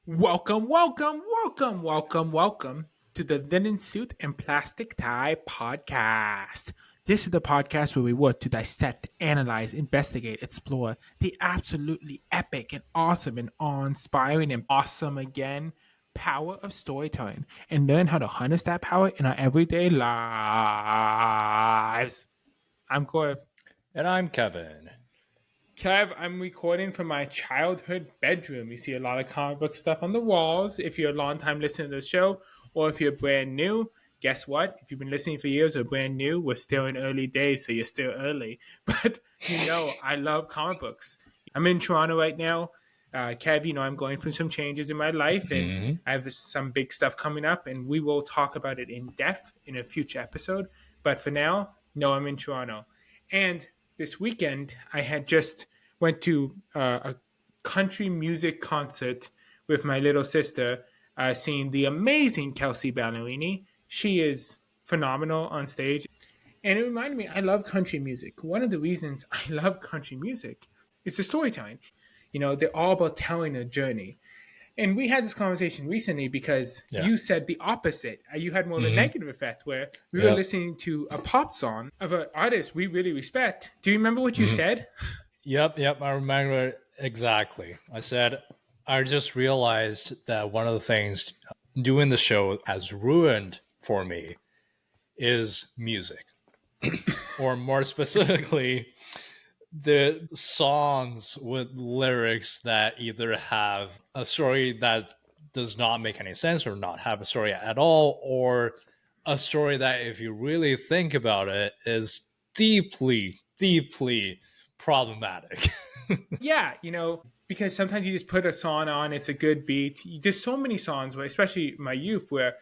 Welcome to the Linen Suit and Plastic Tie podcast. This is the podcast where we work to dissect, analyze, investigate, explore the absolutely epic and awesome and awe-inspiring and awesome again power of storytelling and learn how to harness that power in our everyday lives. I'm Corey. And I'm Kevin. Kev, I'm recording from my childhood bedroom. You see a lot of comic book stuff on the walls. If you're a long time listener to the show, or if you're brand new, guess what? If you've been listening for years or brand new, we're still in early days, so you're still early. But I love comic books. I'm in Toronto right now. Kev, I'm going through some changes in my life, and I have some big stuff coming up, and we will talk about it in depth in a future episode. But for now, no, I'm in Toronto. And this weekend, I had just went to a country music concert with my little sister, seeing the amazing Kelsey Ballerini. She is phenomenal on stage. And it reminded me, I love country music. One of the reasons I love country music is the storytelling. They're all about telling a journey. And we had this conversation recently because you said the opposite. You had more of a negative effect where we were listening to a pop song of an artist we really respect. Do you remember what you said? Yep, I remember exactly. I said, I just realized that one of the things doing the show has ruined for me is music. Or more specifically, the songs with lyrics that either have a story that does not make any sense or not have a story at all, or a story that, if you really think about it, is deeply, deeply problematic. Yeah, because sometimes you just put a song on, it's a good beat. There's so many songs, where, especially my youth, where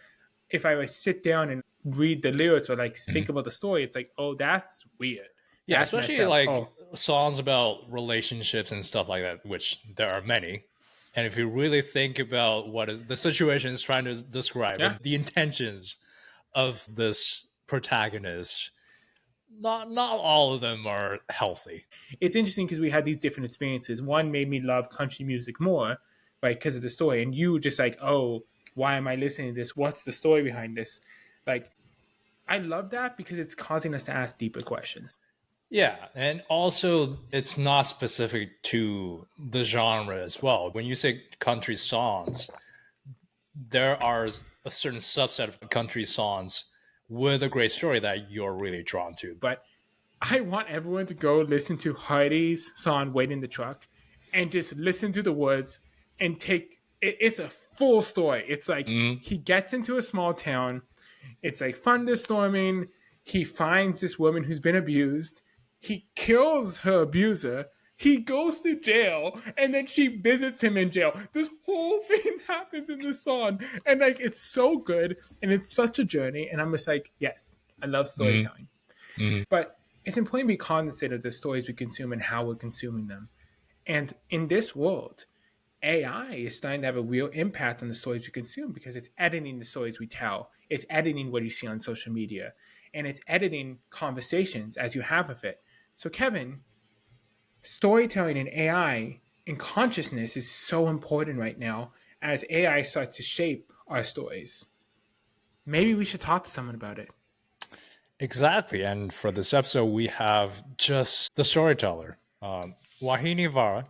if I would sit down and read the lyrics or like think about the story, it's like, oh, that's weird. Yeah, That's messed especially up. like Oh, songs about relationships and stuff like that, which there are many. And if you really think about what is the situation is trying to describe yeah. and the intentions of this protagonist, not all of them are healthy. It's interesting because we had these different experiences. One made me love country music more, right, because of the story. And you were just like, oh, why am I listening to this? What's the story behind this? Like, I love that because it's causing us to ask deeper questions. Yeah, and also it's not specific to the genre as well. When you say country songs, there are a certain subset of country songs with a great story that you're really drawn to. But I want everyone to go listen to Heidi's song "Wait in the Truck" and just listen to the words and take it. It's a full story. It's like he gets into a small town. It's like thunderstorming. He finds this woman who's been abused. He kills her abuser. He goes to jail, and then she visits him in jail. This whole thing happens in this song, and like it's so good, and it's such a journey. And I'm just like, yes, I love storytelling. But it's important to be cognizant of the stories we consume and how we're consuming them. And in this world, AI is starting to have a real impact on the stories we consume because it's editing the stories we tell. It's editing what you see on social media. And it's editing conversations as you have with it. So, Kevin, storytelling in AI and consciousness is so important right now as AI starts to shape our stories. Maybe we should talk to someone about it. Exactly. And for this episode, we have just the storyteller. Vauhini Vara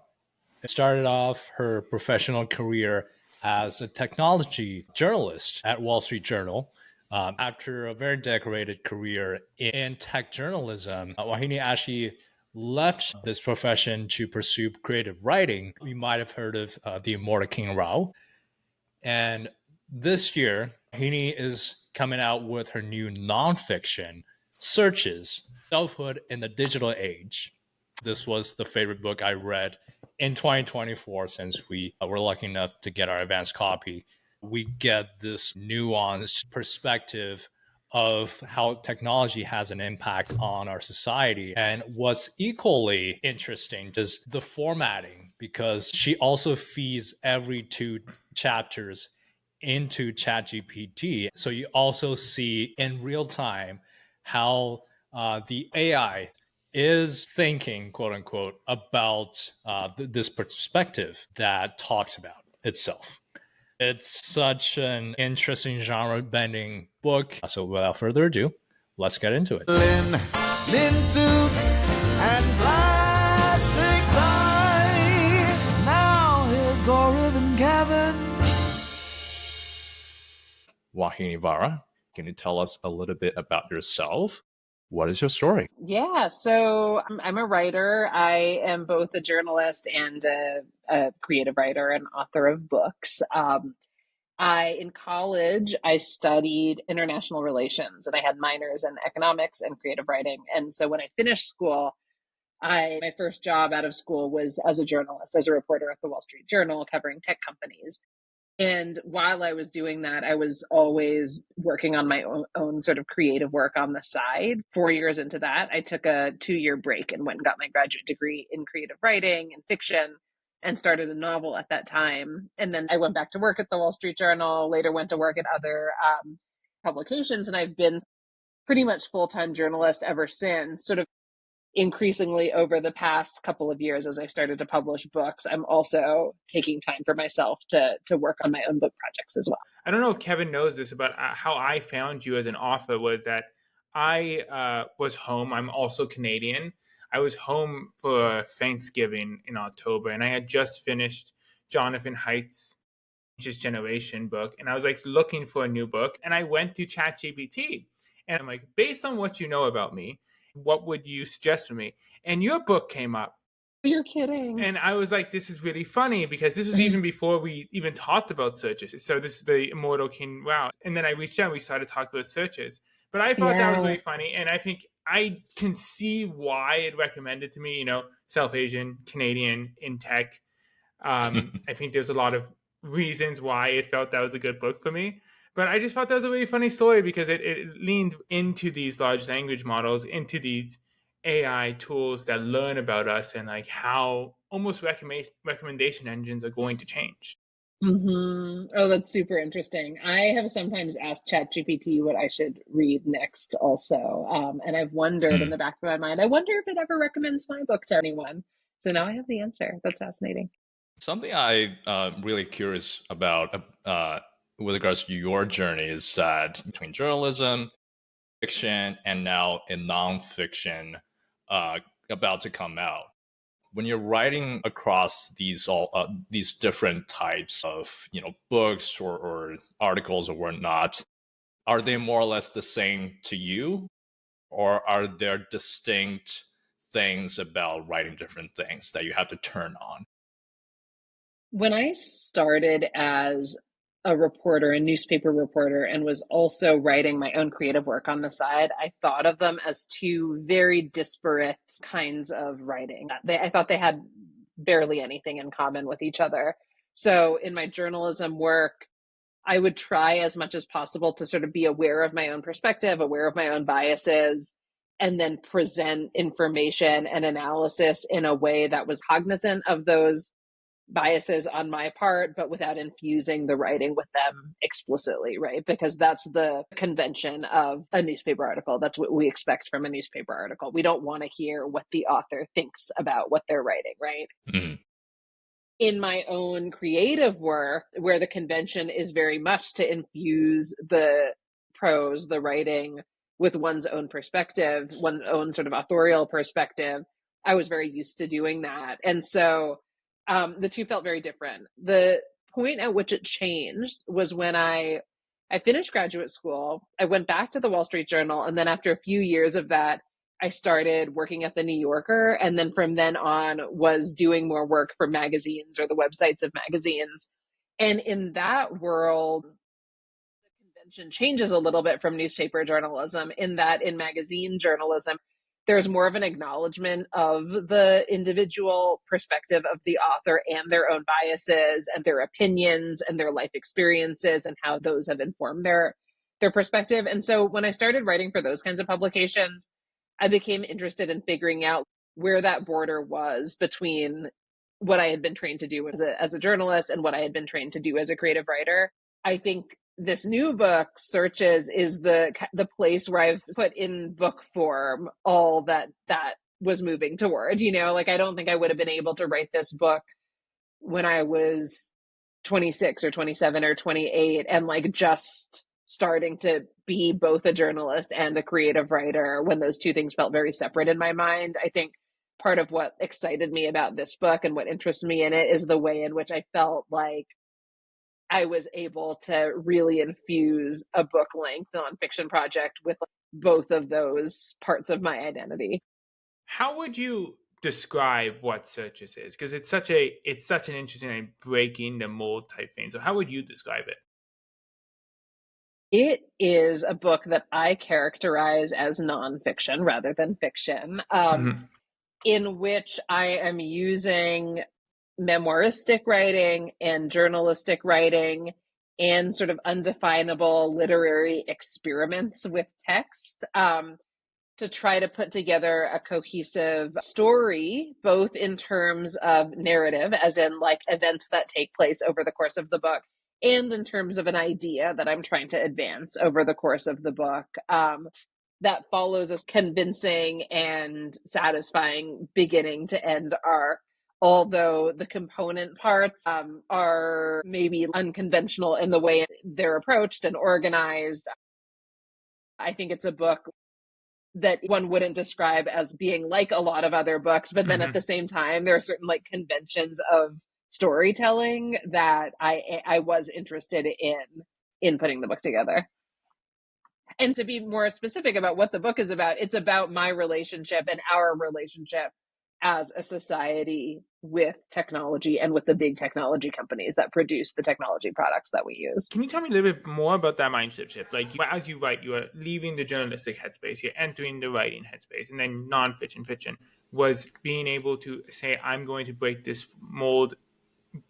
started off her professional career as a technology journalist at Wall Street Journal. After a very decorated career in tech journalism, Vauhini actually left this profession to pursue creative writing. You might have heard of the Immortal King Rao. And this year, Vauhini is coming out with her new nonfiction, Searches, Selfhood in the Digital Age. This was the favorite book I read in 2024 since we were lucky enough to get our advanced copy. We get this nuanced perspective of how technology has an impact on our society. And what's equally interesting is the formatting, because she also feeds every two chapters into ChatGPT. So you also see in real time how the AI is thinking, quote unquote, about this perspective that talks about itself. It's such an interesting genre bending book. So without further ado, let's get into it. Lin suit and plastic tie. Now here's Gaurav and Kevin. Vauhini Vara, can you tell us a little bit about yourself? What is your story? Yeah, so I'm a writer. I am both a journalist and a creative writer and author of books. In college, I studied international relations and I had minors in economics and creative writing. And so when I finished school, my first job out of school was as a journalist, as a reporter at the Wall Street Journal, covering tech companies. And while I was doing that, I was always working on my own sort of creative work on the side. 4 years into that, I took a 2 year break and went and got my graduate degree in creative writing and fiction and started a novel at that time. And then I went back to work at the Wall Street Journal, later went to work at other publications. And I've been pretty much full-time journalist ever since, sort of increasingly over the past couple of years as I started to publish books. I'm also taking time for myself to work on my own book projects as well. I don't know if Kevin knows this about how I found you as an author was that I was home. I'm also Canadian. I was home for Thanksgiving in October, and I had just finished Jonathan Haidt's Just Generation book, and I was like looking for a new book, and I went to ChatGPT, and I'm like, based on what you know about me, what would you suggest for me? And your book came up. You're kidding. And I was like, this is really funny because this was even before we even talked about searches. So this is the Immortal King Rao. And then I reached out and we started talking about searches. But I thought that was really funny. And I think I can see why it recommended to me, South Asian, Canadian, in tech. I think there's a lot of reasons why it felt that was a good book for me. But I just thought that was a really funny story because it leaned into these large language models, into these AI tools that learn about us and like how almost recommendation engines are going to change. Oh, that's super interesting. I have sometimes asked ChatGPT what I should read next also. And I've wondered in the back of my mind, I wonder if it ever recommends my book to anyone. So now I have the answer. That's fascinating. Something I really curious about with regards to your journey is that between journalism, fiction, and now in nonfiction about to come out. When you're writing across these different types of books or articles or whatnot, are they more or less the same to you, or are there distinct things about writing different things that you have to turn on? When I started as a reporter, a newspaper reporter, and was also writing my own creative work on the side, I thought of them as two very disparate kinds of writing. I thought they had barely anything in common with each other. So in my journalism work, I would try as much as possible to sort of be aware of my own perspective, aware of my own biases, and then present information and analysis in a way that was cognizant of those biases on my part, but without infusing the writing with them explicitly, right? Because that's the convention of a newspaper article. That's what we expect from a newspaper article. We don't want to hear what the author thinks about what they're writing, right? Mm. In my own creative work, where the convention is very much to infuse the prose, the writing, with one's own perspective, one's own sort of authorial perspective, I was very used to doing that. And so the two felt very different. The point at which it changed was when I finished graduate school. I went back to the Wall Street Journal, and then after a few years of that, I started working at the New Yorker, and then from then on was doing more work for magazines or the websites of magazines. And in that world, the convention changes a little bit from newspaper journalism in that in magazine journalism, there's more of an acknowledgement of the individual perspective of the author and their own biases and their opinions and their life experiences and how those have informed their perspective. And so when I started writing for those kinds of publications, I became interested in figuring out where that border was between what I had been trained to do as a journalist and what I had been trained to do as a creative writer. I think this new book, Searches, is the place where I've put in book form all that was moving toward. Like I don't think I would have been able to write this book when I was 26 or 27 or 28 and like just starting to be both a journalist and a creative writer when those two things felt very separate in my mind. I think part of what excited me about this book and what interested me in it is the way in which I felt like I was able to really infuse a book length nonfiction project with both of those parts of my identity. How would you describe what Searches is? Because it's such an interesting and breaking the mold type thing. So how would you describe it? It is a book that I characterize as nonfiction rather than fiction, in which I am using memoiristic writing and journalistic writing and sort of undefinable literary experiments with text to try to put together a cohesive story, both in terms of narrative, as in like events that take place over the course of the book, and in terms of an idea that I'm trying to advance over the course of the book. That follows a convincing and satisfying beginning to end arc, although the component parts are maybe unconventional in the way they're approached and organized. I think it's a book that one wouldn't describe as being like a lot of other books, but then at the same time, there are certain like conventions of storytelling that I was interested in putting the book together. And to be more specific about what the book is about, it's about my relationship and our relationship as a society with technology and with the big technology companies that produce the technology products that we use. Can you tell me a little bit more about that mindset shift? Like, as you write, you are leaving the journalistic headspace, you're entering the writing headspace, and then nonfiction fiction was being able to say, I'm going to break this mold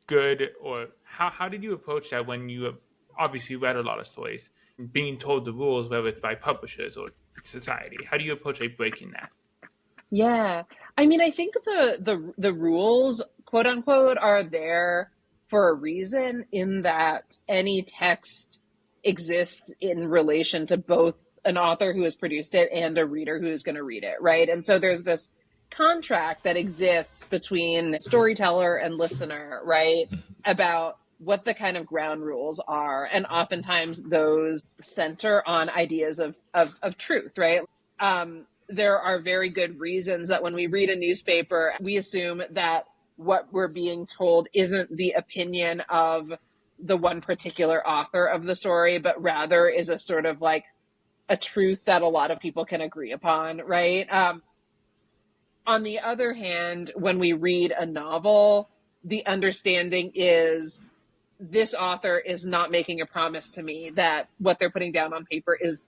good, or how did you approach that when you have obviously read a lot of stories, being told the rules, whether it's by publishers or society? How do you approach like breaking that? Yeah. I mean, I think the rules, quote unquote, are there for a reason in that any text exists in relation to both an author who has produced it and a reader who's going to read it, right? And so there's this contract that exists between storyteller and listener, right? About what the kind of ground rules are. And oftentimes those center on ideas of truth, right? There are very good reasons that when we read a newspaper, we assume that what we're being told isn't the opinion of the one particular author of the story, but rather is a sort of like a truth that a lot of people can agree upon, right? On the other hand, when we read a novel, the understanding is this author is not making a promise to me that what they're putting down on paper is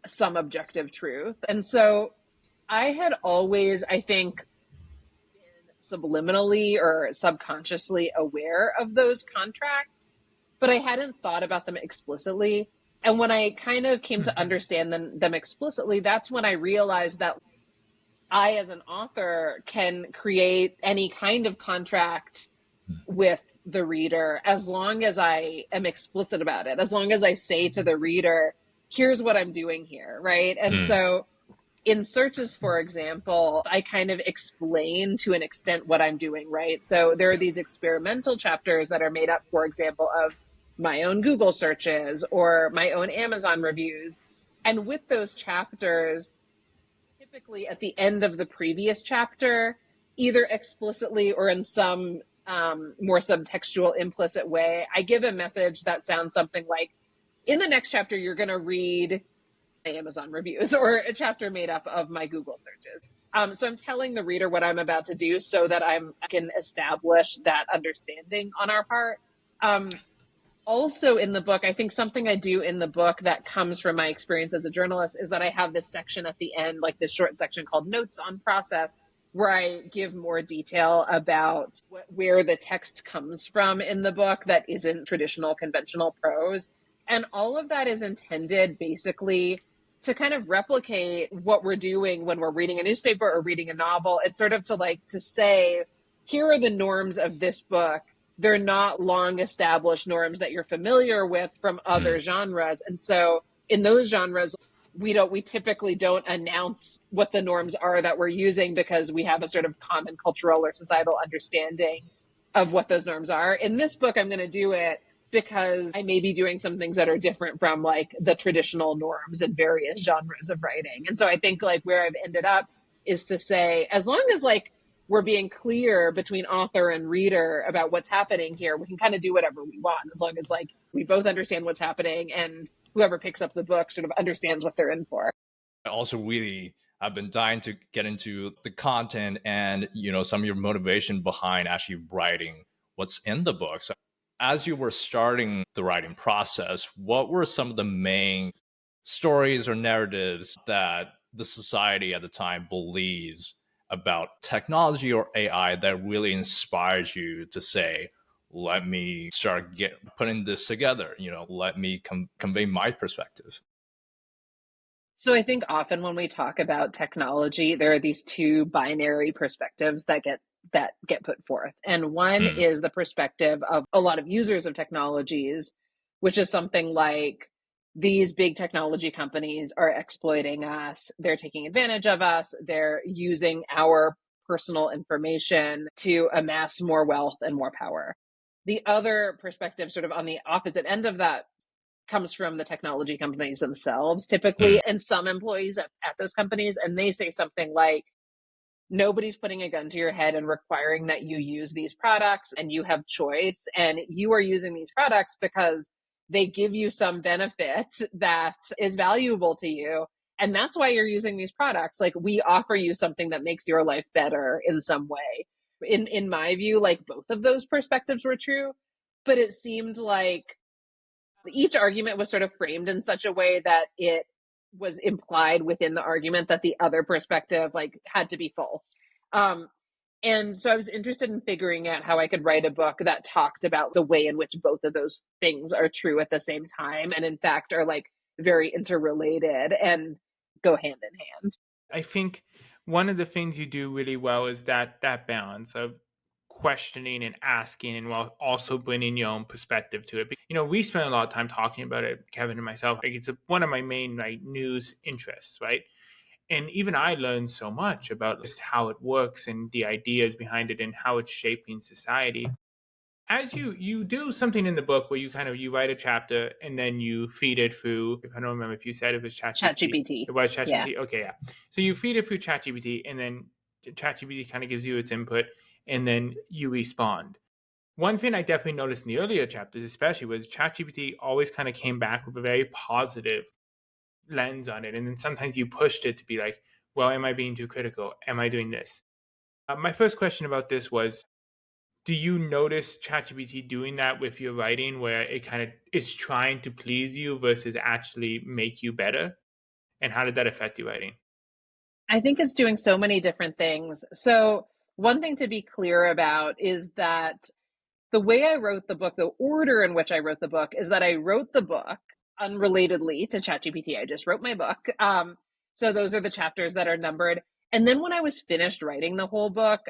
some objective truth. And so I had always, I think, been subliminally or subconsciously aware of those contracts, but I hadn't thought about them explicitly. And when I kind of came to understand them explicitly, that's when I realized that I, as an author, can create any kind of contract with the reader as long as I am explicit about it, as long as I say to the reader, here's what I'm doing here, right? And so in Searches, for example, I kind of explain to an extent what I'm doing, right? So there are these experimental chapters that are made up, for example, of my own Google searches or my own Amazon reviews. And with those chapters, typically at the end of the previous chapter, either explicitly or in some more subtextual, implicit way, I give a message that sounds something like, in the next chapter, you're going to read Amazon reviews or a chapter made up of my Google searches. So I'm telling the reader what I'm about to do so that I can establish that understanding on our part. Also in the book, I think something I do in the book that comes from my experience as a journalist is that I have this section at the end, like this short section called Notes on Process, where I give more detail about where the text comes from in the book that isn't traditional conventional prose. And all of that is intended basically to kind of replicate what we're doing when we're reading a newspaper or reading a novel. It's sort of to say, here are the norms of this book. They're not long established norms that you're familiar with from other genres. And so in those genres, we typically don't announce what the norms are that we're using because we have a sort of common cultural or societal understanding of what those norms are. In this book, I'm going to do it because I may be doing some things that are different from like the traditional norms in various genres of writing. And so I think like where I've ended up is to say, as long as like we're being clear between author and reader about what's happening here, we can kind of do whatever we want, as long as like we both understand what's happening and whoever picks up the book sort of understands what they're in for. I also really I've been dying to get into the content and some of your motivation behind actually writing what's in the book. So as you were starting the writing process, what were some of the main stories or narratives that the society at the time believes about technology or AI that really inspires you to say, let me start putting this together, let me convey my perspective? So I think often when we talk about technology, there are these two binary perspectives that get put forth. And one is the perspective of a lot of users of technologies, which is something like these big technology companies are exploiting us, they're taking advantage of us, they're using our personal information to amass more wealth and more power. The other perspective, sort of on the opposite end of that, comes from the technology companies themselves, typically, and some employees at those companies. And they say something like, nobody's putting a gun to your head and requiring that you use these products, and you have choice. And you are using these products because they give you some benefit that is valuable to you. And that's why you're using these products. Like, we offer you something that makes your life better in some way. In my view, like, both of those perspectives were true, but it seemed like each argument was sort of framed in such a way that it was implied within the argument that the other perspective like had to be false. And so I was interested in figuring out how I could write a book that talked about the way in which both of those things are true at the same time, and in fact are like very interrelated and go hand in hand. I think one of the things you do really well is that balance of questioning and asking, and while also bringing your own perspective to it. We spend a lot of time talking about it, Kevin and myself. Like, it's one of my main news interests, right? And even I learned so much about just how it works and the ideas behind it and how it's shaping society. As you do something in the book where you write a chapter and then you feed it through, if I don't remember if you said it was ChatGPT. It was ChatGPT. Yeah. Okay, yeah. So you feed it through ChatGPT, and then ChatGPT kind of gives you its input, and then you respond. One thing I definitely noticed in the earlier chapters, especially, was ChatGPT always kind of came back with a very positive lens on it, and then sometimes you pushed it to be like, "Well, am I being too critical? Am I doing this?" My first question about this was, do you notice ChatGPT doing that with your writing, where it kind of is trying to please you versus actually make you better? And how did that affect your writing? I think it's doing so many different things. So one thing to be clear about is that the way I wrote the book, the order in which I wrote the book, is that I wrote the book unrelatedly to ChatGPT. I just wrote my book. So those are the chapters that are numbered. And then when I was finished writing the whole book,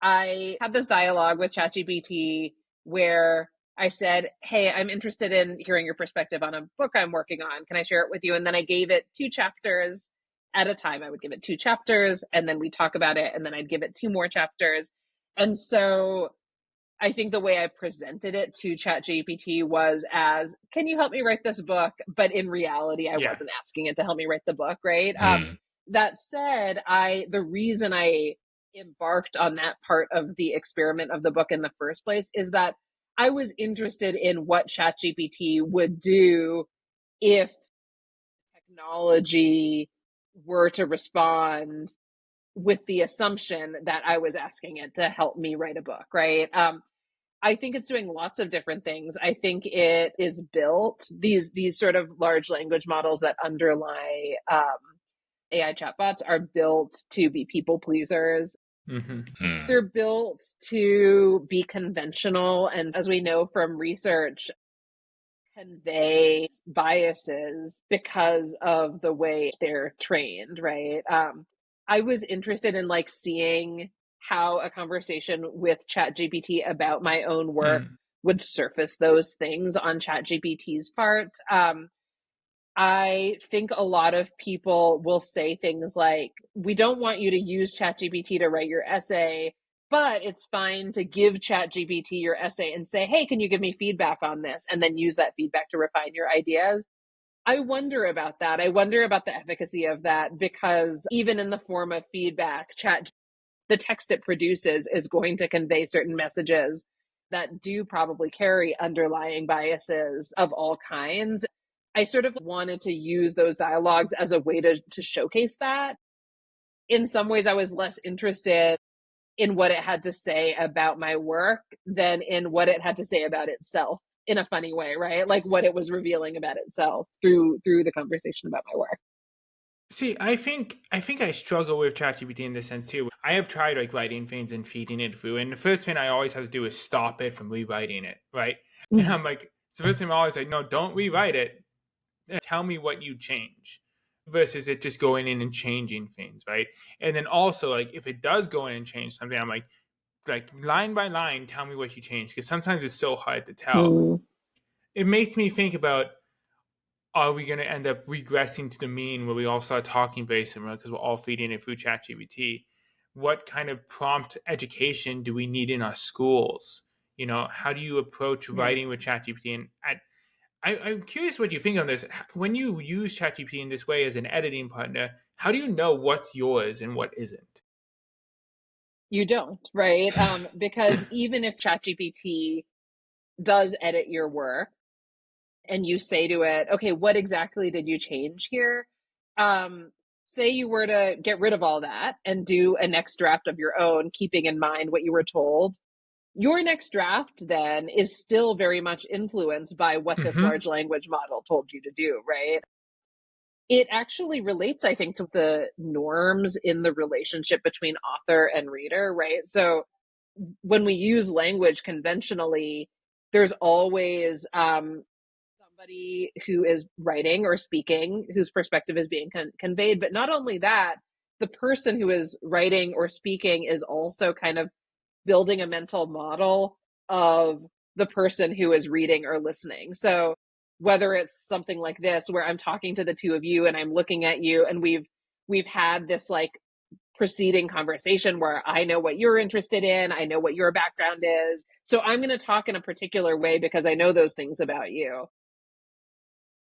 I had this dialogue with ChatGPT where I said, "Hey, I'm interested in hearing your perspective on a book I'm working on. Can I share it with you?" And then I gave it 2 chapters at a time. I would give it 2 chapters, and then we'd talk about it, and then I'd give it 2 more chapters. And so I think the way I presented it to ChatGPT was as, "Can you help me write this book?" But in reality, I wasn't asking it to help me write the book, right? That said, the reason I embarked on that part of the experiment of the book in the first place is that I was interested in what ChatGPT would do if technology were to respond with the assumption that I was asking it to help me write a book, right? I think it's doing lots of different things. I think it is built, these sort of large language models that underlie AI chatbots are built to be people pleasers. They're built to be conventional, and as we know from research, convey biases because of the way they're trained, right? I was interested in like seeing how a conversation with ChatGPT about my own work would surface those things on ChatGPT's part. I think a lot of people will say things like, "We don't want you to use ChatGPT to write your essay But it's fine to give ChatGPT your essay and say, hey, can you give me feedback on this? And then use that feedback to refine your ideas. I wonder about that. I wonder about the efficacy of that, because even in the form of feedback, the text it produces is going to convey certain messages that do probably carry underlying biases of all kinds. I sort of wanted to use those dialogues as a way to showcase that. In some ways, I was less interested in what it had to say about my work than in what it had to say about itself, in a funny way, right? Like what it was revealing about itself through the conversation about my work. See, I struggle with ChatGPT in this sense too. I have tried like writing things and feeding it through, and the first thing I always have to do is stop it from rewriting it, right? And I'm like, it's the first thing I'm always like, no, don't rewrite it. Tell me what you change, versus it just going in and changing things, right? And then also like if it does go in and change something, I'm like line by line, tell me what you changed, because sometimes it's so hard to tell. Mm. It makes me think about, are we going to end up regressing to the mean where we all start talking very similar because we're all feeding it through ChatGPT? What kind of prompt education do we need in our schools? You know, how do you approach writing with ChatGPT? And I'm curious what you think on this. When you use ChatGPT in this way as an editing partner, how do you know what's yours and what isn't? You don't, right? Because even if ChatGPT does edit your work and you say to it, okay, what exactly did you change here? Say you were to get rid of all that and do a next draft of your own, keeping in mind what you were told. Your next draft then is still very much influenced by what this Mm-hmm. large language model told you to do, right? It actually relates, I think, to the norms in the relationship between author and reader, right? So when we use language conventionally, there's always somebody who is writing or speaking whose perspective is being conveyed. But not only that, the person who is writing or speaking is also kind of building a mental model of the person who is reading or listening. So whether it's something like this where I'm talking to the two of you and I'm looking at you and we've had this like preceding conversation where I know what you're interested in, I know what your background is. So I'm going to talk in a particular way because I know those things about you.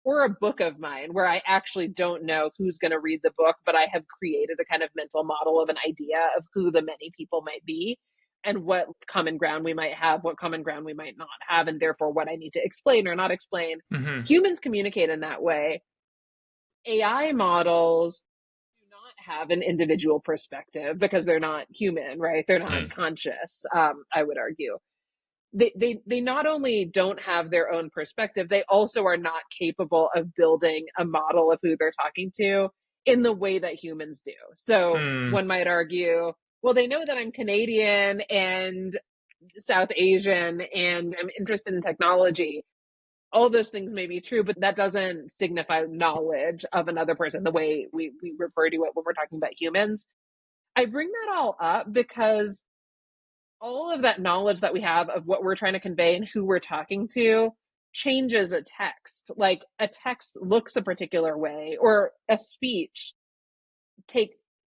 Or a book of mine where I actually don't know who's going to read the book, but I have created a kind of mental model of an idea of who the many people might be and what common ground we might have, what common ground we might not have, and therefore what I need to explain or not explain. Mm-hmm. Humans communicate in that way. AI models do not have an individual perspective because they're not human, right? They're not conscious, I would argue. They not only don't have their own perspective, they also are not capable of building a model of who they're talking to in the way that humans do. So Mm. one might argue, well, they know that I'm Canadian and South Asian and I'm interested in technology. All those things may be true, but that doesn't signify knowledge of another person the way we refer to it when we're talking about humans. I bring that all up because all of that knowledge that we have of what we're trying to convey and who we're talking to changes a text. Like a text looks a particular way, or a speech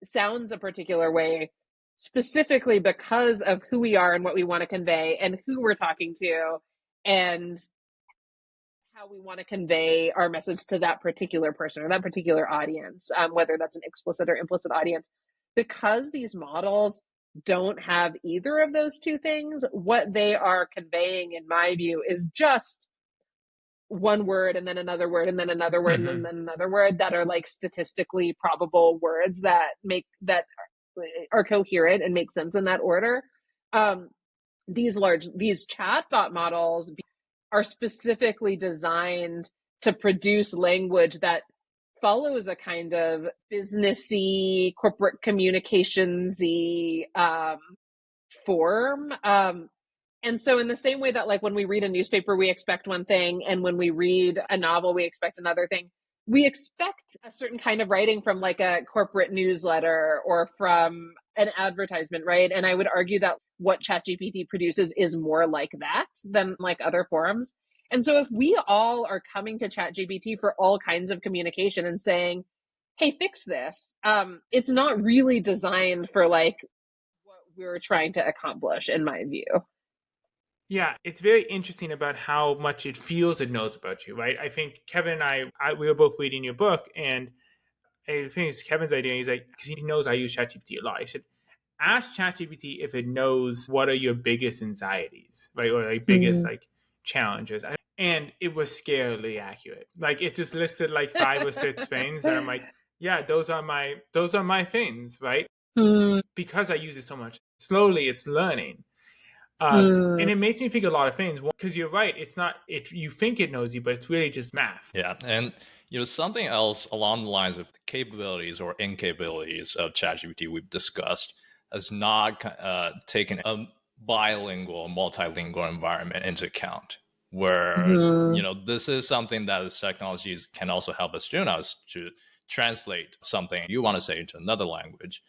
sounds a particular way, specifically because of who we are and what we want to convey and who we're talking to and how we want to convey our message to that particular person or that particular audience, whether that's an explicit or implicit audience. Because these models don't have either of those two things, what they are conveying, in my view, is just one word and then another word and then another word Mm-hmm. and then another word that are like statistically probable words that are coherent and make sense in that order. These chatbot models are specifically designed to produce language that follows a kind of businessy, corporate communicationsy form. And so in the same way that like when we read a newspaper, we expect one thing, and when we read a novel, we expect another thing. We expect a certain kind of writing from like a corporate newsletter or from an advertisement, right? And I would argue that what ChatGPT produces is more like that than like other forms. And so if we all are coming to ChatGPT for all kinds of communication and saying, hey, fix this, it's not really designed for like what we were trying to accomplish, in my view. Yeah, it's very interesting about how much it feels it knows about you, right? I think Kevin and we were both reading your book, and I think it's Kevin's idea. He's like, because he knows I use ChatGPT a lot. He said, ask ChatGPT if it knows what are your biggest anxieties, right, or like biggest like challenges, and it was scarily accurate. Like it just listed like 5 or 6 things, and I'm like, yeah, those are my things, right? Because I use it so much. Slowly, it's learning. And it makes me think a lot of things because you're right. It's not you think it knows you, but it's really just math. Yeah, and something else along the lines of the capabilities or incapabilities of ChatGPT we've discussed has not taken a bilingual, multilingual environment into account. Where this is something that this technology can also help us do now, is to translate something you want to say into another language.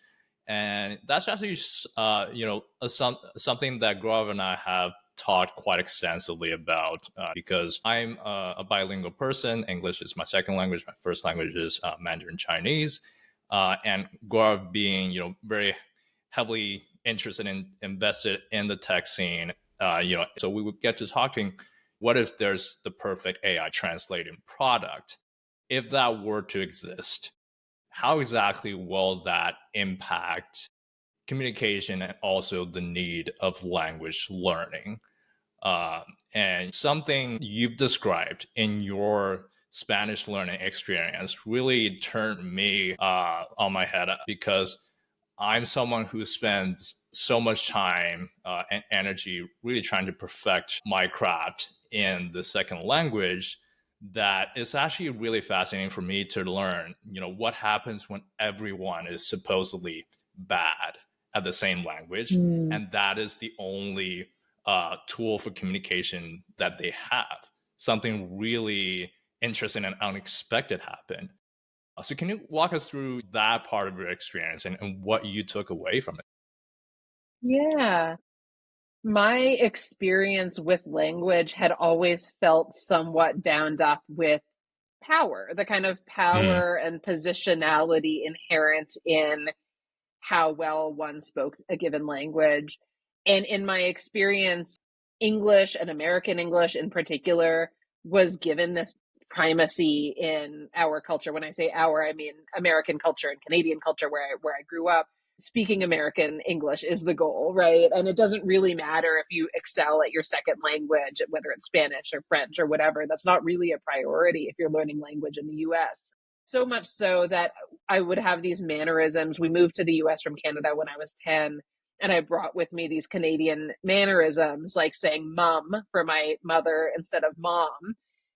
And that's actually something that Gaurav and I have talked quite extensively about, because I'm a bilingual person. English is my second language. My first language is Mandarin Chinese, and Gaurav being very heavily interested and invested in the tech scene. So we would get to talking. What if there's the perfect AI translating product? If that were to exist, how exactly will that impact communication and also the need of language learning? And something you've described in your Spanish learning experience really turned me on my head, because I'm someone who spends so much time and energy really trying to perfect my craft in the second language, that it's actually really fascinating for me to learn, what happens when everyone is supposedly bad at the same language, and that is the only tool for communication that they have. Something really interesting and unexpected happened. So can you walk us through that part of your experience and what you took away from it? Yeah. My experience with language had always felt somewhat bound up with power, the kind of Mm. power and positionality inherent in how well one spoke a given language. And in my experience, English and American English in particular was given this primacy in our culture. When I say our, I mean American culture and Canadian culture where I grew up. Speaking American English is the goal, right? And it doesn't really matter if you excel at your second language, whether it's Spanish or French or whatever. That's not really a priority if you're learning language in the US. So much so that I would have these mannerisms. We moved to the US from Canada when I was 10, and I brought with me these Canadian mannerisms, like saying mum for my mother instead of mom.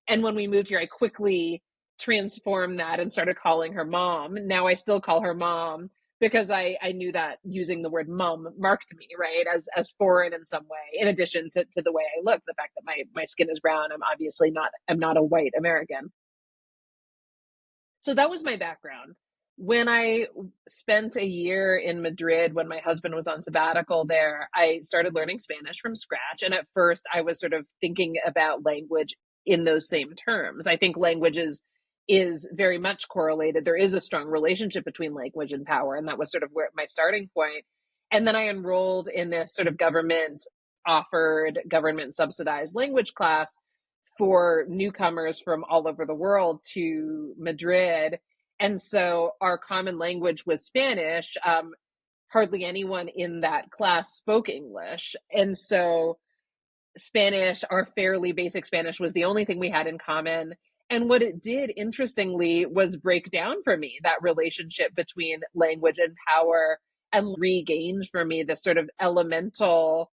And when we moved here, I quickly transformed that and started calling her mom. Now I still call her mom because I knew that using the word mum marked me, right, as foreign in some way, in addition to the way I look, the fact that my skin is brown. I'm not a white American. So that was my background. When I spent a year in Madrid, when my husband was on sabbatical there, I started learning Spanish from scratch. And at first, I was sort of thinking about language in those same terms. I think language is very much correlated. There is a strong relationship between language and power. And that was sort of where my starting point. And then I enrolled in this sort of government offered, government subsidized language class for newcomers from all over the world to Madrid. And so our common language was Spanish. Hardly anyone in that class spoke English. And so Spanish, our fairly basic Spanish, was the only thing we had in common. And what it did, interestingly, was break down for me that relationship between language and power, and regained for me this sort of elemental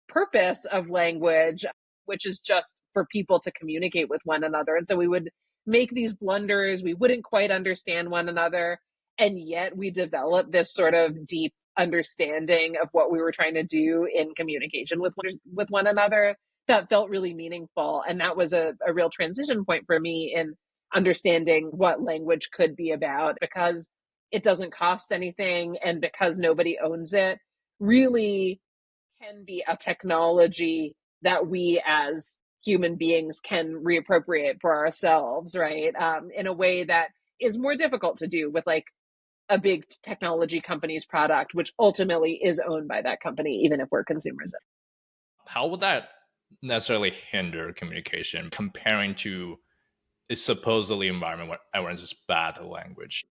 purpose of language, which is just for people to communicate with one another. And so we would make these blunders. We wouldn't quite understand one another. And yet we developed this sort of deep understanding of what we were trying to do in communication with one another that felt really meaningful. And that was a real transition point for me in understanding what language could be about, because it doesn't cost anything and because nobody owns it. Really can be a technology that we as human beings can reappropriate for ourselves, right? In a way that is more difficult to do with like a big technology company's product, which ultimately is owned by that company, even if we're consumers. How would that necessarily hinder communication comparing to a supposedly environment where everyone's just bad at language?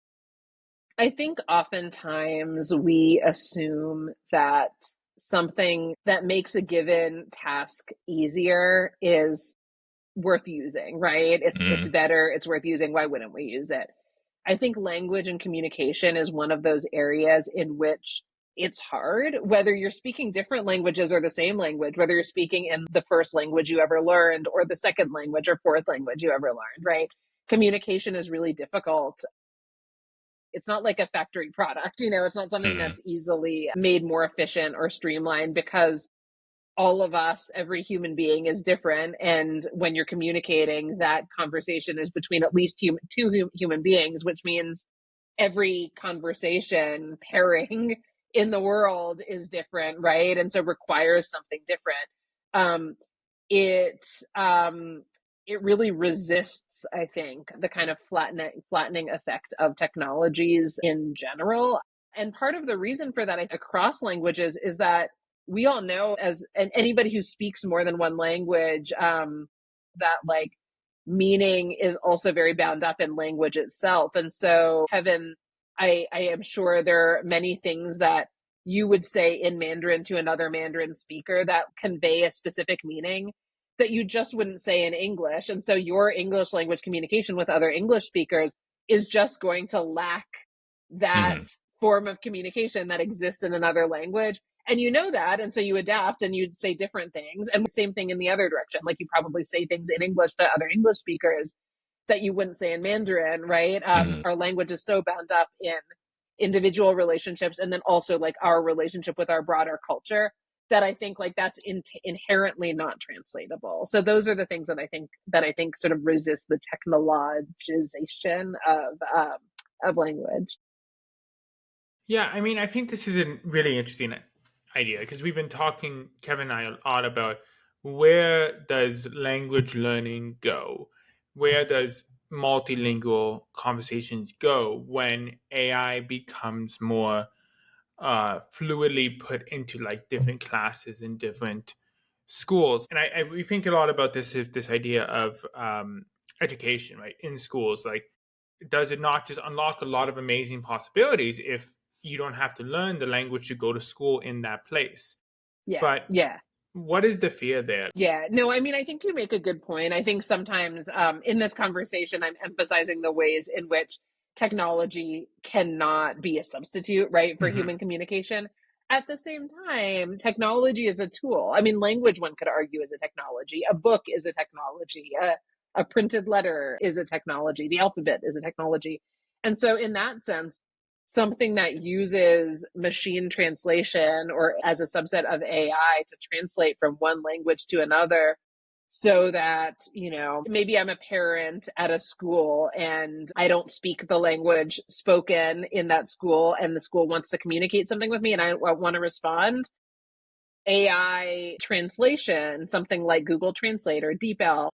I think oftentimes we assume that something that makes a given task easier is worth using, right? It's better, it's worth using. Why wouldn't we use it? I think language and communication is one of those areas in which it's hard, whether you're speaking different languages or the same language, whether you're speaking in the first language you ever learned or the second language or fourth language you ever learned, right? Communication is really difficult. It's not like a factory product, it's not something that's easily made more efficient or streamlined, because all of us, every human being is different. And when you're communicating, that conversation is between at least two human beings, which means every conversation pairing in the world is different, right? And so requires something different. Um, it it really resists, I think, the kind of flattening effect of technologies in general. And part of the reason for that across languages is that we all know, and anybody who speaks more than one language, that like meaning is also very bound up in language itself. And so, I am sure there are many things that you would say in Mandarin to another Mandarin speaker that convey a specific meaning that you just wouldn't say in English. And so your English language communication with other English speakers is just going to lack that form of communication that exists in another language. And you know that. And so you adapt and you say different things. And the same thing in the other direction. Like you probably say things in English to other English speakers that you wouldn't say in Mandarin, right? Our language is so bound up in individual relationships and then also like our relationship with our broader culture that I think like that's inherently not translatable. So those are the things that I think sort of resist the technologization of language. Yeah, I mean, I think this is a really interesting idea because we've been talking, Kevin and I, a lot about where does language learning go? Where does multilingual conversations go when AI becomes more fluidly put into like different classes in different schools? And we think a lot about this idea of education, right, in schools. Like, does it not just unlock a lot of amazing possibilities if you don't have to learn the language to go to school in that place? Yeah. But yeah. what is the fear there? Yeah, no, I mean, I think you make a good point. I think sometimes in this conversation, I'm emphasizing the ways in which technology cannot be a substitute, right, for human communication. At the same time, technology is a tool. I mean, language, one could argue, is a technology. A book is a technology. A printed letter is a technology. The alphabet is a technology. And so, in that sense, something that uses machine translation or as a subset of AI to translate from one language to another so that, maybe I'm a parent at a school and I don't speak the language spoken in that school and the school wants to communicate something with me and I want to respond. AI translation, something like Google Translate or DeepL,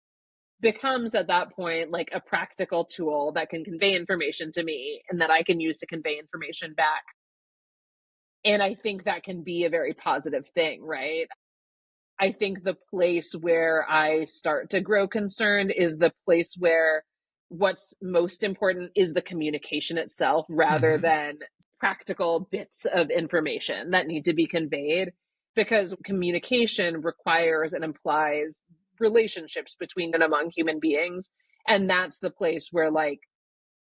becomes at that point like a practical tool that can convey information to me and that I can use to convey information back. And I think that can be a very positive thing, right? I think the place where I start to grow concerned is the place where what's most important is the communication itself rather than practical bits of information that need to be conveyed, because communication requires and implies relationships between and among human beings. And that's the place where like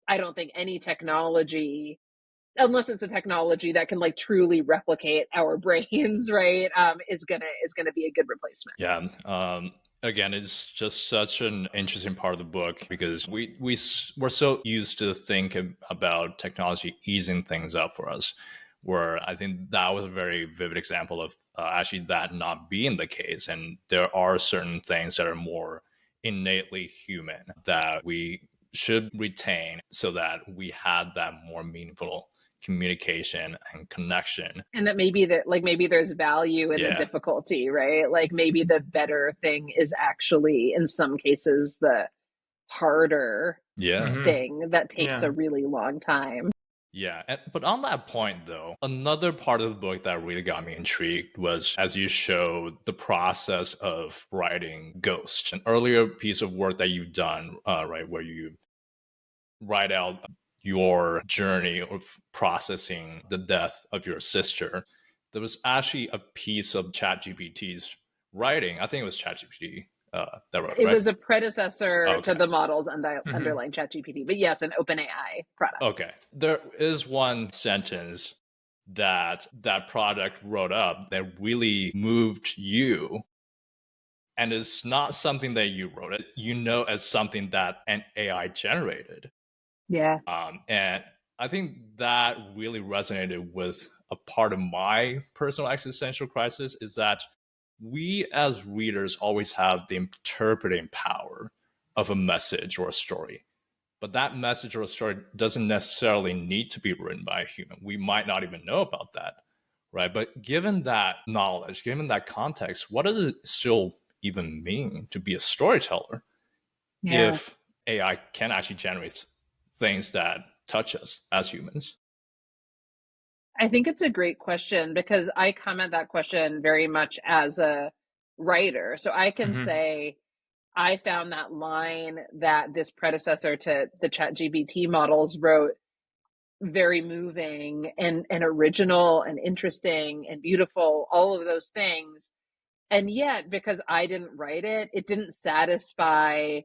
I don't think any technology, unless it's a technology that can like truly replicate our brains, right, is gonna be a good replacement. Yeah. Again, it's just such an interesting part of the book because we're so used to thinking about technology easing things up for us, where I think that was a very vivid example of actually that not being the case. And there are certain things that are more innately human that we should retain so that we had that more meaningful communication and connection. And that maybe there's value in the difficulty, right? Like maybe the better thing is actually in some cases the harder thing that takes a really long time. Yeah, but on that point, though, another part of the book that really got me intrigued was as you showed the process of writing Ghost, an earlier piece of work that you've done, right, where you write out your journey of processing the death of your sister. There was actually a piece of ChatGPT's writing. I think it was ChatGPT that wrote it, It right? was a predecessor to Okay. the models Mhm. underlying ChatGPT, but yes, an OpenAI product. Okay. There is one sentence that that product wrote up that really moved you, and it's not something that you wrote it, you know, as something that an AI generated. Yeah. And I think that really resonated with a part of my personal existential crisis, is that we as readers always have the interpreting power of a message or a story. But that message or a story doesn't necessarily need to be written by a human. We might not even know about that, right? But given that knowledge, given that context, what does it still even mean to be a storyteller Yeah. if AI can actually generate things that touch us as humans? I think it's a great question because I come at that question very much as a writer. So I can Mhm. say, I found that line that this predecessor to the ChatGPT models wrote very moving and original and interesting and beautiful, all of those things. And yet, because I didn't write it, it didn't satisfy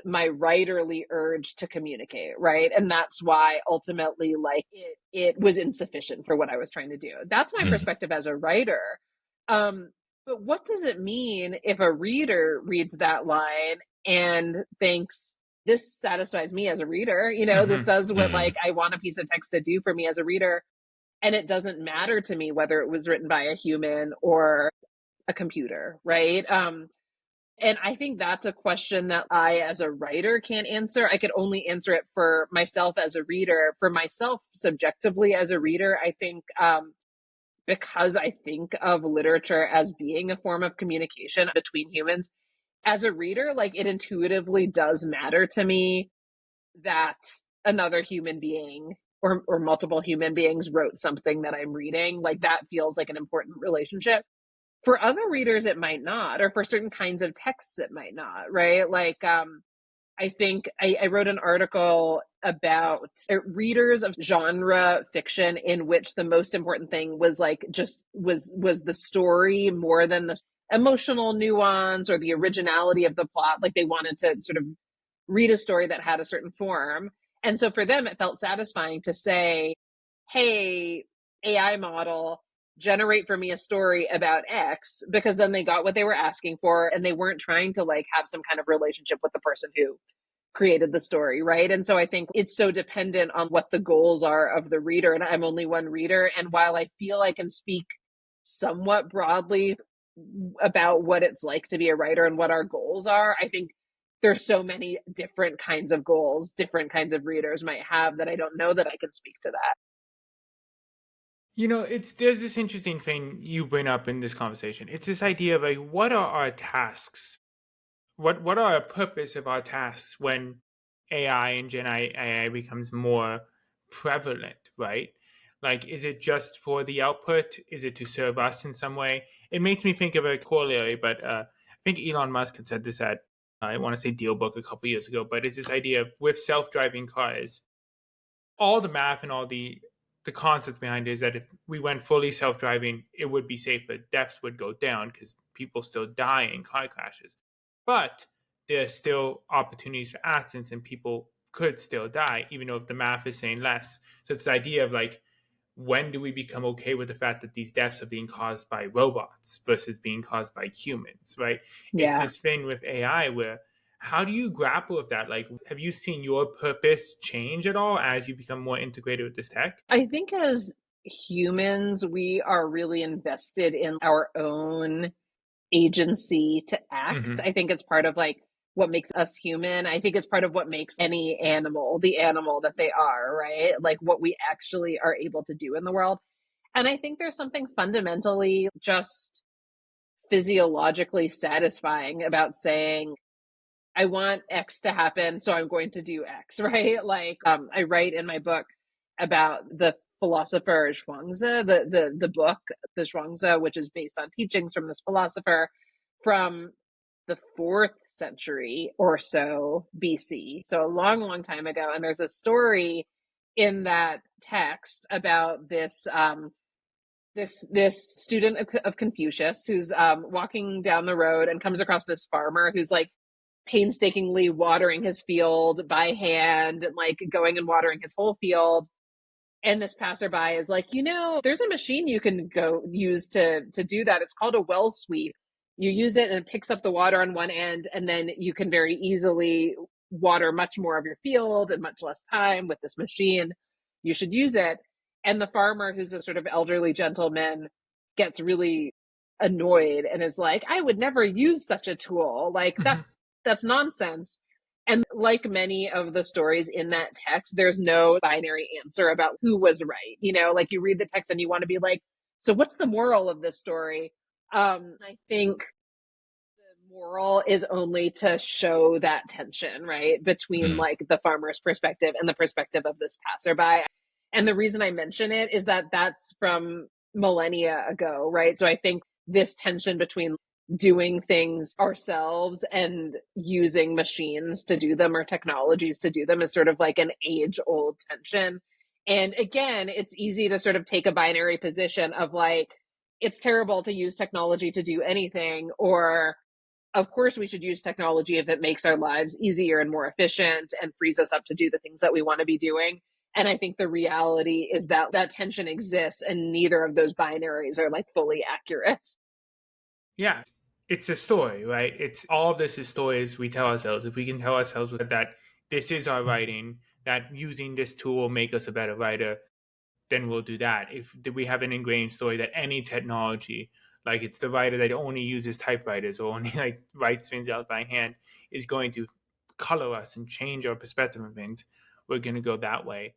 my writerly urge to communicate, right? And that's why ultimately, like it was insufficient for what I was trying to do. That's my Mhm. perspective as a writer. Um, but what does it mean if a reader reads that line and thinks, this satisfies me as a reader, this Mhm. does what like Mhm. I want a piece of text to do for me as a reader, and it doesn't matter to me whether it was written by a human or a computer, right? And I think that's a question that I, as a writer, can't answer. I could only answer it for myself as a reader. For myself, subjectively, as a reader, I think because I think of literature as being a form of communication between humans, as a reader, like it intuitively does matter to me that another human being or multiple human beings wrote something that I'm reading. Like that feels like an important relationship. For other readers, it might not, or for certain kinds of texts, it might not, right? Like, I think I wrote an article about readers of genre fiction in which the most important thing was like just was the story more than the emotional nuance or the originality of the plot. Like they wanted to sort of read a story that had a certain form. And so for them, it felt satisfying to say, hey, AI model, generate for me a story about X, because then they got what they were asking for and they weren't trying to like have some kind of relationship with the person who created the story, right? And so I think it's so dependent on what the goals are of the reader. And I'm only one reader. And while I feel I can speak somewhat broadly about what it's like to be a writer and what our goals are, I think there's so many different kinds of goals, different kinds of readers might have that I don't know that I can speak to that. It's there's this interesting thing you bring up in this conversation. It's this idea of like, what are our tasks? What are our purpose of our tasks when AI and Gen AI becomes more prevalent, right? Like, is it just for the output? Is it to serve us in some way? It makes me think of a corollary, but I think Elon Musk had said this at I want to say DealBook a couple years ago, but it's this idea of with self-driving cars, all the math and all the concepts behind it is that if we went fully self-driving, it would be safer. Deaths would go down because people still die in car crashes, but there's still opportunities for accidents and people could still die, even though the math is saying less. So it's the idea of like, when do we become okay with the fact that these deaths are being caused by robots versus being caused by humans, right? It's Yeah. this thing with AI where how do you grapple with that? Like, have you seen your purpose change at all as you become more integrated with this tech? I think as humans, we are really invested in our own agency to act. Hmm. I think it's part of like what makes us human. I think it's part of what makes any animal the animal that they are, right? Like what we actually are able to do in the world. And I think there's something fundamentally just physiologically satisfying about saying, I want X to happen, so I'm going to do X, right? Like I write in my book about the philosopher Zhuangzi, the book, the Zhuangzi, which is based on teachings from this philosopher from the 4th century or so BC. So a long, long time ago. And there's a story in that text about this student of Confucius who's walking down the road and comes across this farmer who's like painstakingly watering his field by hand and like going and watering his whole field. And this passerby is like, there's a machine you can go use to do that. It's called a well sweep. You use it and it picks up the water on one end, and then you can very easily water much more of your field in much less time with this machine. You should use it. And the farmer, who's a sort of elderly gentleman, gets really annoyed and is like, I would never use such a tool. Like that's nonsense. And like many of the stories in that text, there's no binary answer about who was right. Like you read the text and you want to be like, so what's the moral of this story? I think the moral is only to show that tension, right, between like the farmer's perspective and the perspective of this passerby. And the reason I mention it is that that's from millennia ago, right? So I think this tension between doing things ourselves and using machines to do them or technologies to do them is sort of like an age-old tension. And again, it's easy to sort of take a binary position of like, it's terrible to use technology to do anything, or of course we should use technology if it makes our lives easier and more efficient and frees us up to do the things that we want to be doing. And I think the reality is that that tension exists and neither of those binaries are like fully accurate. Yeah, it's a story, right? It's all of this is stories we tell ourselves. If we can tell ourselves that this is our writing, that using this tool will make us a better writer, then we'll do that. If we have an ingrained story that any technology, like it's the writer that only uses typewriters or only like writes things out by hand, is going to color us and change our perspective of things, we're going to go that way.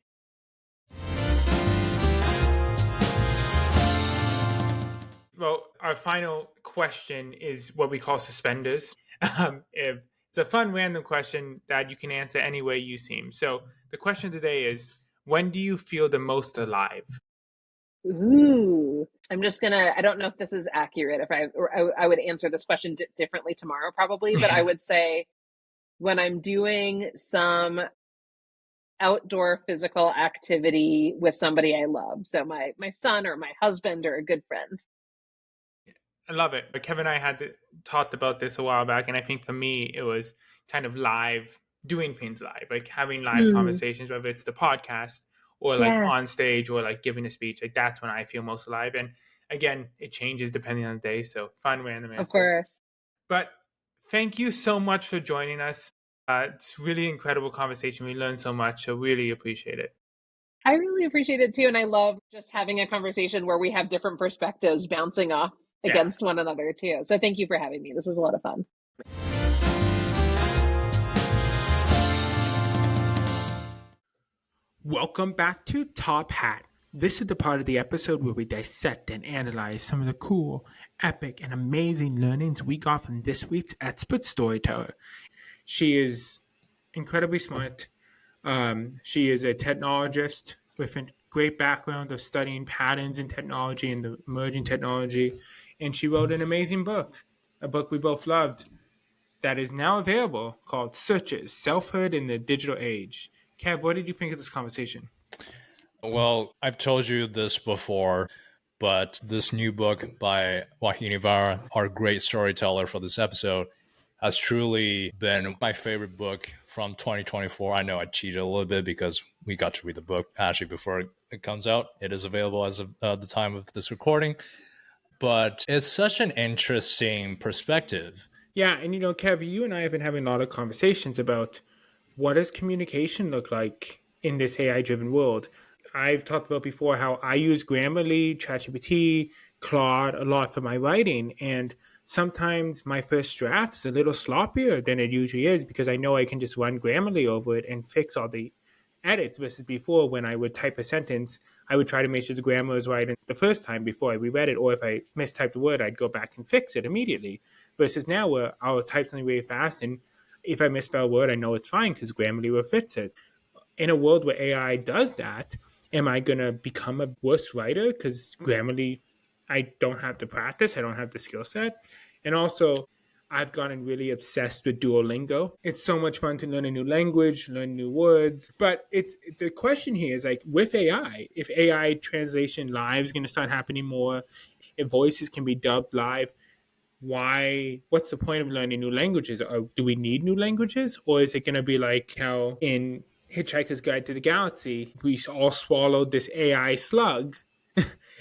Well, our final question is what we call suspenders. If it's a fun random question that you can answer any way you seem. So the question today is, when do you feel the most alive? Ooh, I don't know if this is accurate. I would answer this question differently tomorrow probably, but I would say when I'm doing some outdoor physical activity with somebody I love. So my son or my husband or a good friend. I love it. But Kevin and I had talked about this a while back, and I think for me it was kind of live, doing things live, like having live conversations, whether it's the podcast or like on stage or like giving a speech. Like that's when I feel most alive. And again, it changes depending on the day. So fun random answer. Of course. But thank you so much for joining us. It's really incredible conversation. We learned so much. So really appreciate it. I really appreciate it too. And I love just having a conversation where we have different perspectives bouncing off against one another too. So thank you for having me. This was a lot of fun. Welcome back to Top Hat. This is the part of the episode where we dissect and analyze some of the cool, epic, and amazing learnings we got from this week's expert storyteller. She is incredibly smart. She is a technologist with a great background of studying patterns in technology and the emerging technology. And she wrote an amazing book, a book we both loved, that is now available called Searches, Selfhood in the Digital Age. Kev, what did you think of this conversation? Well, I've told you this before, but this new book by Vauhini Vara, our great storyteller for this episode, has truly been my favorite book from 2024. I know I cheated a little bit because we got to read the book actually before it comes out. It is available as of the time of this recording, but it's such an interesting perspective. Yeah, and Kev, you and I have been having a lot of conversations about what does communication look like in this AI-driven world. I've talked about before how I use Grammarly, ChatGPT, Claude a lot for my writing, and sometimes my first draft is a little sloppier than it usually is because I know I can just run Grammarly over it and fix all the edits versus before when I would type a sentence, I would try to make sure the grammar was right the first time before I reread it, or if I mistyped a word, I'd go back and fix it immediately. Versus now where I'll type something really fast, and if I misspell a word, I know it's fine because Grammarly will fix it. In a world where AI does that, Am I going to become a worse writer because grammarly I don't have the practice, I don't have the skill set? And also, I've gotten really obsessed with Duolingo. It's so much fun to learn a new language, learn new words. But it's the question here is like with AI, if AI translation live is going to start happening more, if voices can be dubbed live, what's the point of learning new languages? Do we need new languages, or is it going to be like how in Hitchhiker's Guide to the Galaxy we all swallowed this AI slug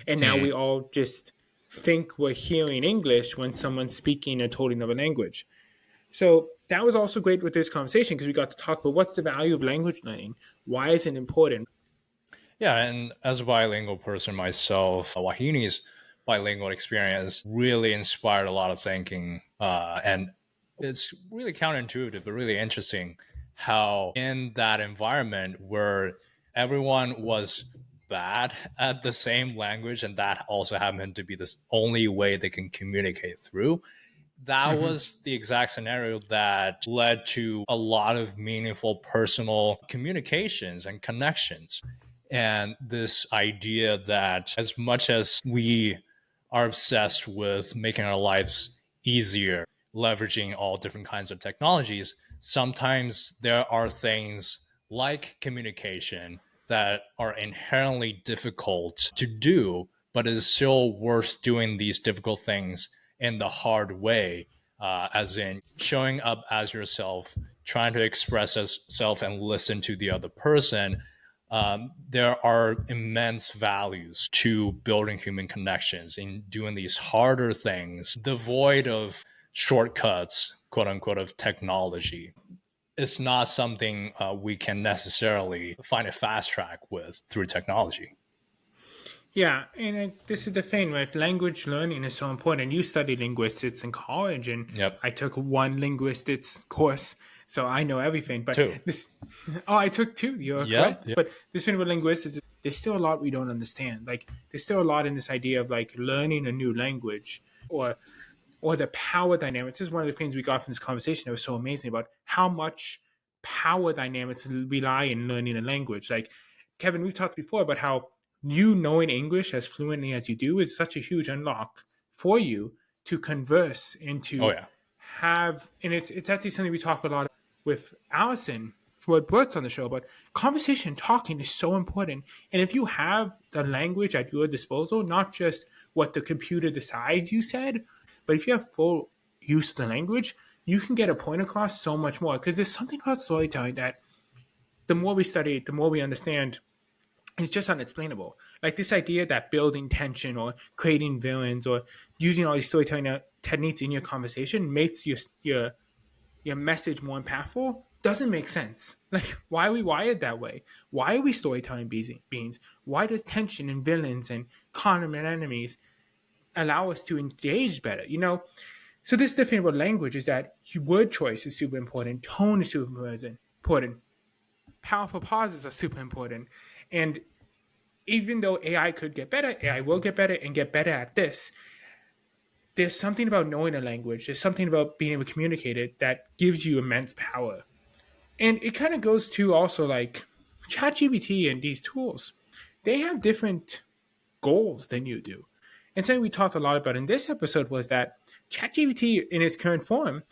and now Mm. we all just think we're hearing English when someone's speaking a totally another language? So that was also great with this conversation because we got to talk about what's the value of language learning, why is it important. Yeah, and as a bilingual person myself, Wahini's bilingual experience really inspired a lot of thinking. And it's really counterintuitive, but really interesting how, in that environment where everyone was bad at the same language, and that also happened to be the only way they can communicate through, that Mm-hmm. was the exact scenario that led to a lot of meaningful personal communications and connections. And this idea that as much as we are obsessed with making our lives easier, leveraging all different kinds of technologies, sometimes there are things like communication that are inherently difficult to do, but it is still worth doing these difficult things in the hard way, as in showing up as yourself, trying to express yourself and listen to the other person. There are immense values to building human connections in doing these harder things, devoid of shortcuts, quote unquote, of technology. It's not something we can necessarily find a fast track with through technology. Yeah, and this is the thing, right? Language learning is so important. You studied linguistics in college, and Yep. I took one linguistics course, so I know everything. But Two. this, oh, I took two. You're Yep. correct. Yep. But this thing with linguistics, there's still a lot we don't understand. Like, there's still a lot in this idea of like learning a new language, or the power dynamics. This is one of the things we got from this conversation that was so amazing about how much power dynamics rely in learning a language. Like Kevin, we've talked before about how you knowing English as fluently as you do is such a huge unlock for you to converse and Oh to yeah. have, and it's actually something we talk a lot with Allison, what Bert's on the show, but conversation talking is so important. And if you have the language at your disposal, not just what the computer decides you said, but if you have full use of the language, you can get a point across so much more. Because there's something about storytelling that the more we study, the more we understand, it's just unexplainable. Like this idea that building tension or creating villains or using all these storytelling techniques in your conversation makes your message more impactful doesn't make sense. Like, why are we wired that way? Why are we storytelling beings? Why does tension and villains and common enemies allow us to engage better? So this is the thing about language is that word choice is super important, tone is super important, powerful pauses are super important, and even though AI could get better, AI will get better and get better at this. There's something about knowing a language. There's something about being able to communicate it that gives you immense power. And it kind of goes to also like ChatGPT and these tools. They have different goals than you do. And something we talked a lot about in this episode was that ChatGPT in its current form,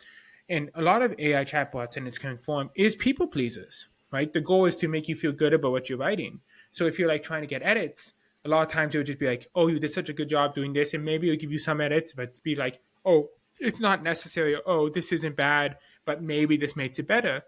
and a lot of AI chatbots in its current form, is people pleasers, right? The goal is to make you feel good about what you're writing. So if you're like trying to get edits, a lot of times it would just be like, oh, you did such a good job doing this, and maybe it'll give you some edits, but be like, oh, it's not necessary, or, oh, this isn't bad, but maybe this makes it better.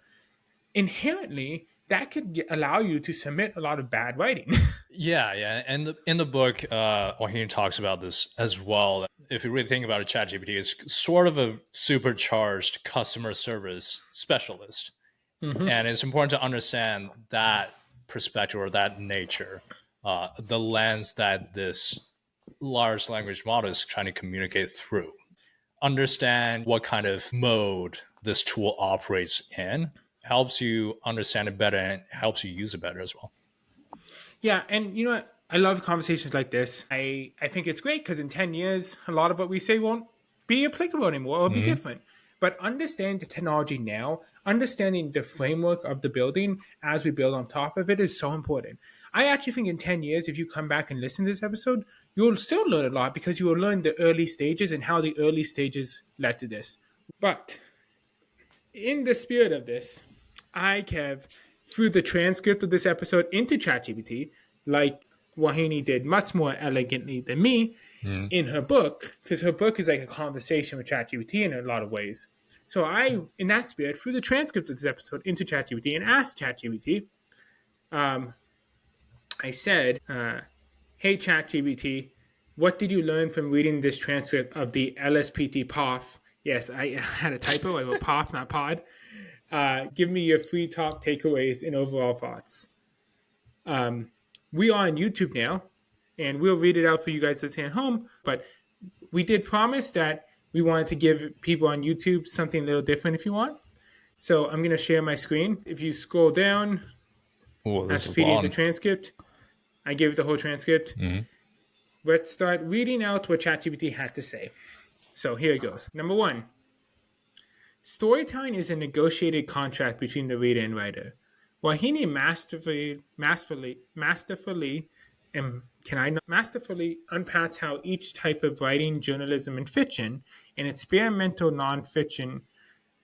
Inherently, that could allow you to submit a lot of bad writing. Yeah, yeah. And in the book, Wahine talks about this as well. If you really think about it, ChatGPT is sort of a supercharged customer service specialist. Mm-hmm. And it's important to understand that perspective or that nature, the lens that this large language model is trying to communicate through. Understand what kind of mode this tool operates in helps you understand it better and helps you use it better as well. Yeah, and you know what? I love conversations like this. I think it's great because in 10 years, a lot of what we say won't be applicable anymore or be Mm-hmm. different. But understanding the technology now, understanding the framework of the building as we build on top of it is so important. I actually think in 10 years, if you come back and listen to this episode, you'll still learn a lot because you will learn the early stages and how the early stages led to this. But in the spirit of this, I, Kev, threw the transcript of this episode into ChatGPT, like Vauhini did much more elegantly than me in her book, because her book is like a conversation with ChatGPT in a lot of ways. So I, in that spirit, threw the transcript of this episode into ChatGPT and asked ChatGPT, I said, hey ChatGPT, what did you learn from reading this transcript of the LSPT POF? Yes, I had a typo. I wrote POF, not pod. Give me your free top takeaways and overall thoughts. We are on YouTube now, and we'll read it out for you guys listening at home. But we did promise that we wanted to give people on YouTube something a little different if you want. So I'm going to share my screen. If you scroll down, This after is feeding long. the transcript, I gave it the whole transcript. Let's start reading out what ChatGPT had to say. So here it goes. Number 1. Storytelling is a negotiated contract between the reader and writer. Vauhini masterfully unpacks how each type of writing, journalism, and fiction, and experimental nonfiction,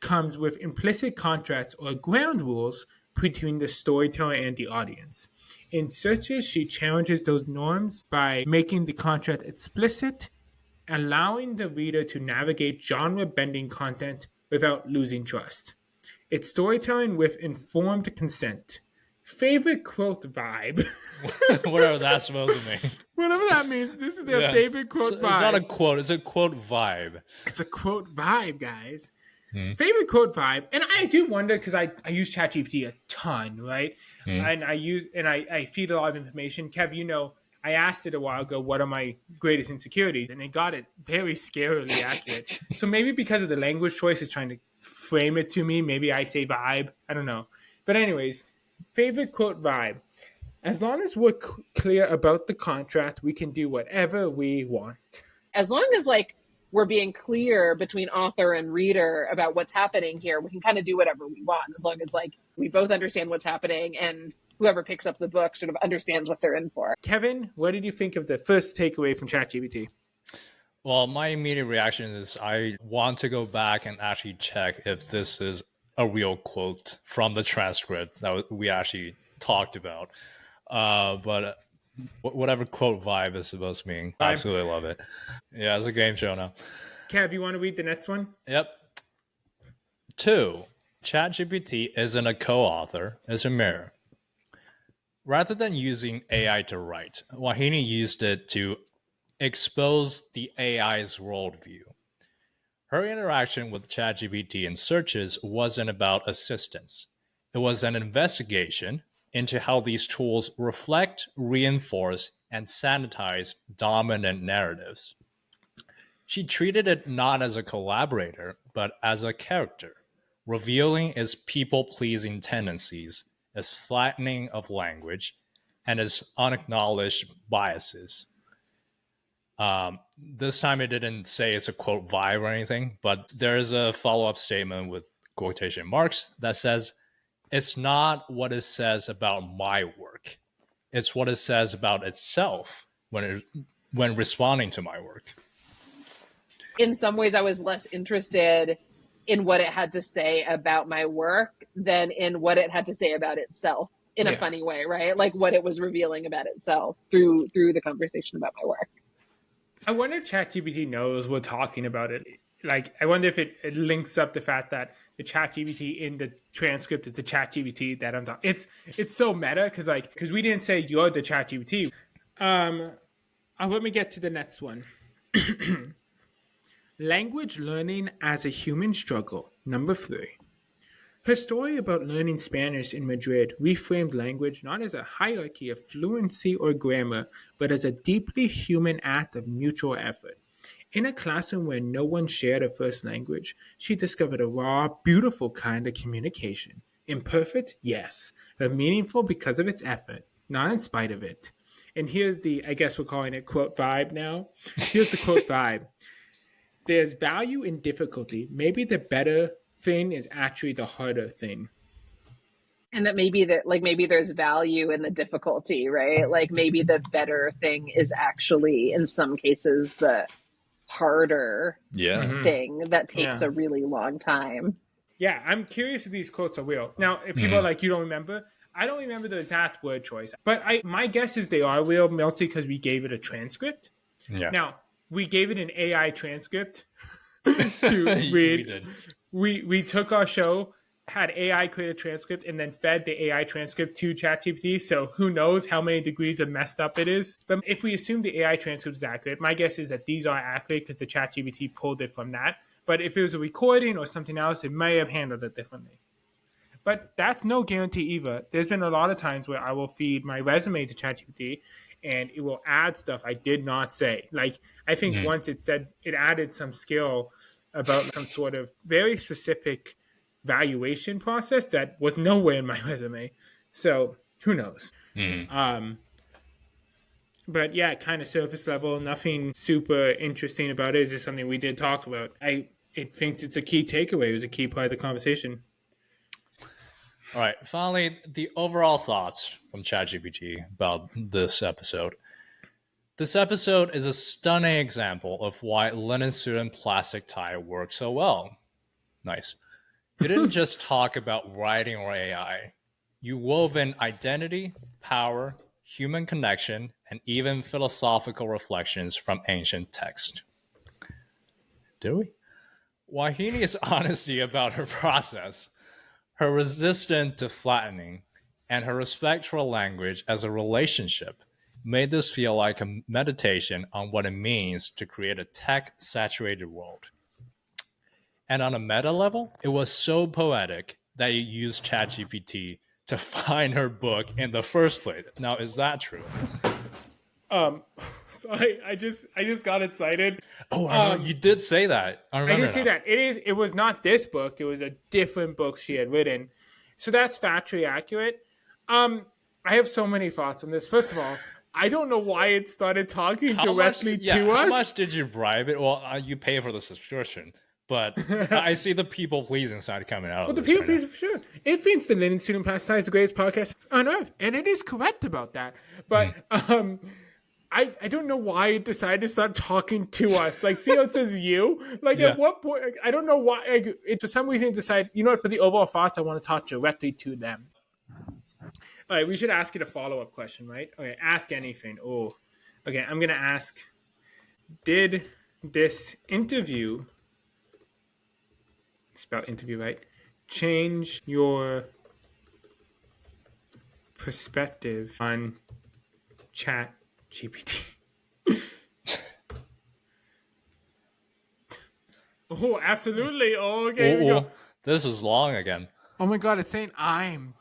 comes with implicit contracts or ground rules between the storyteller and the audience. In Searches, she challenges those norms by making the contract explicit, allowing the reader to navigate genre-bending content without losing trust. It's storytelling with informed consent. Favorite quote vibe. Whatever that's supposed to mean. Whatever that means, this is their Yeah. favorite quote It's vibe. not a quote, it's a quote vibe. It's a quote vibe, guys. Favorite quote vibe, and I do wonder because I use ChatGPT a ton, right? And I feed a lot of information. Kev, you know, I asked it a while ago, what are my greatest insecurities, and it got it very scarily accurate. So maybe because of the language choice, it's trying to frame it to me. Maybe I say vibe. I don't know. But anyways, favorite quote vibe. As long as we're clear about the contract, we can do whatever we want. As long as like we're being clear between author and reader about what's happening here, we can kind of do whatever we want, as long as like we both understand what's happening and whoever picks up the book sort of understands what they're in for. Kevin, what did you think of the first takeaway from ChatGPT? Well, my immediate reaction is I want to go back and actually check if this is a real quote from the transcript that we actually talked about. But whatever quote vibe is supposed to mean, I absolutely love it. Yeah, it's a game show now. Kev, you want to read the next one? Yep. 2. ChatGPT isn't a co-author, it's a mirror. Rather than using AI to write, Vauhini used it to expose the AI's worldview. Her interaction with ChatGPT in Searches wasn't about assistance. It was an investigation into how these tools reflect, reinforce, and sanitize dominant narratives. She treated it not as a collaborator, but as a character, revealing its people-pleasing tendencies, its flattening of language, and its unacknowledged biases. This time it didn't say it's a quote vibe or anything, but there's a follow-up statement with quotation marks that says, it's not what it says about my work. It's what it says about itself when responding to my work. In some ways, I was less interested in what it had to say about my work than in what it had to say about itself in a funny way, right? Like what it was revealing about itself through the conversation about my work. I wonder if ChatGPT knows we're talking about it. Like, I wonder if it links up the fact that the ChatGPT in the transcript is the ChatGPT that I'm talking. It's so meta because we didn't say you're the ChatGPT. Let me get to the next one. Language learning as a human struggle. Number 3. Her story about learning Spanish in Madrid reframed language not as a hierarchy of fluency or grammar, but as a deeply human act of mutual effort. In a classroom where no one shared a first language, she discovered a raw, beautiful kind of communication. Imperfect? Yes, but meaningful because of its effort, not in spite of it. And here's I guess we're calling it quote vibe now. Here's the quote vibe. There's value in difficulty. Maybe the better thing is actually the harder thing. And that maybe there's value in the difficulty, right? Like maybe the better thing is actually in some cases the harder Yeah. thing that takes Yeah. a really long time. Yeah, I'm curious if these quotes are real. Now, if people are like, you don't remember, I don't remember the exact word choice, but my guess is they are real, mostly because we gave it a transcript. Yeah. Now, we gave it an AI transcript to We read. did. We took our show, had AI create a transcript, and then fed the AI transcript to ChatGPT. So who knows how many degrees of messed up it is. But if we assume the AI transcript is accurate, my guess is that these are accurate because the ChatGPT pulled it from that. But if it was a recording or something else, it may have handled it differently. But that's no guarantee either. There's been a lot of times where I will feed my resume to ChatGPT and it will add stuff I did not say. Like, I think once it said it added some skill about some sort of very specific valuation process that was nowhere in my resume. So who knows? But yeah, kind of surface level, nothing super interesting about it. It's just something we did talk about. I think it's a key takeaway. It was a key part of the conversation. All right. Finally, the overall thoughts from ChatGPT about this episode. This episode is a stunning example of why linen suit and plastic tie work so well. Nice. You didn't just talk about writing or AI. You wove in identity, power, human connection, and even philosophical reflections from ancient text. Did we? Wahini's honesty about her process, her resistance to flattening, and her respect for language as a relationship made this feel like a meditation on what it means to create a tech saturated world. And on a meta level, it was so poetic that you used ChatGPT to find her book in the first place. Now, is that true? So I just got excited. Oh, I remember, you did say that. I I remember did say now. that. It was not this book. It was a different book she had written. So that's factually accurate. I have so many thoughts on this. First of all, I don't know why it started talking directly to us. How much did you bribe it? Well, you pay for the subscription, but I see the people pleasing side coming out. Well, of the this people right now. please for sure. It thinks the Linen Student Pastime is the greatest podcast on earth, and it is correct about that. But I don't know why it decided to start talking to us. Like, see how it says you? Like, Yeah. at what point? Like, I don't know why. Like, it, for some reason, it decided, you know what, for the overall thoughts, I want to talk directly to them. All right, we should ask it a follow-up question, right? Okay, ask anything. Oh, okay, I'm going to ask, did this interview, spell interview right, change your perspective on Chat GPT? Oh, absolutely. Oh, okay, here we go. This is long again. Oh my god, it's saying I'm.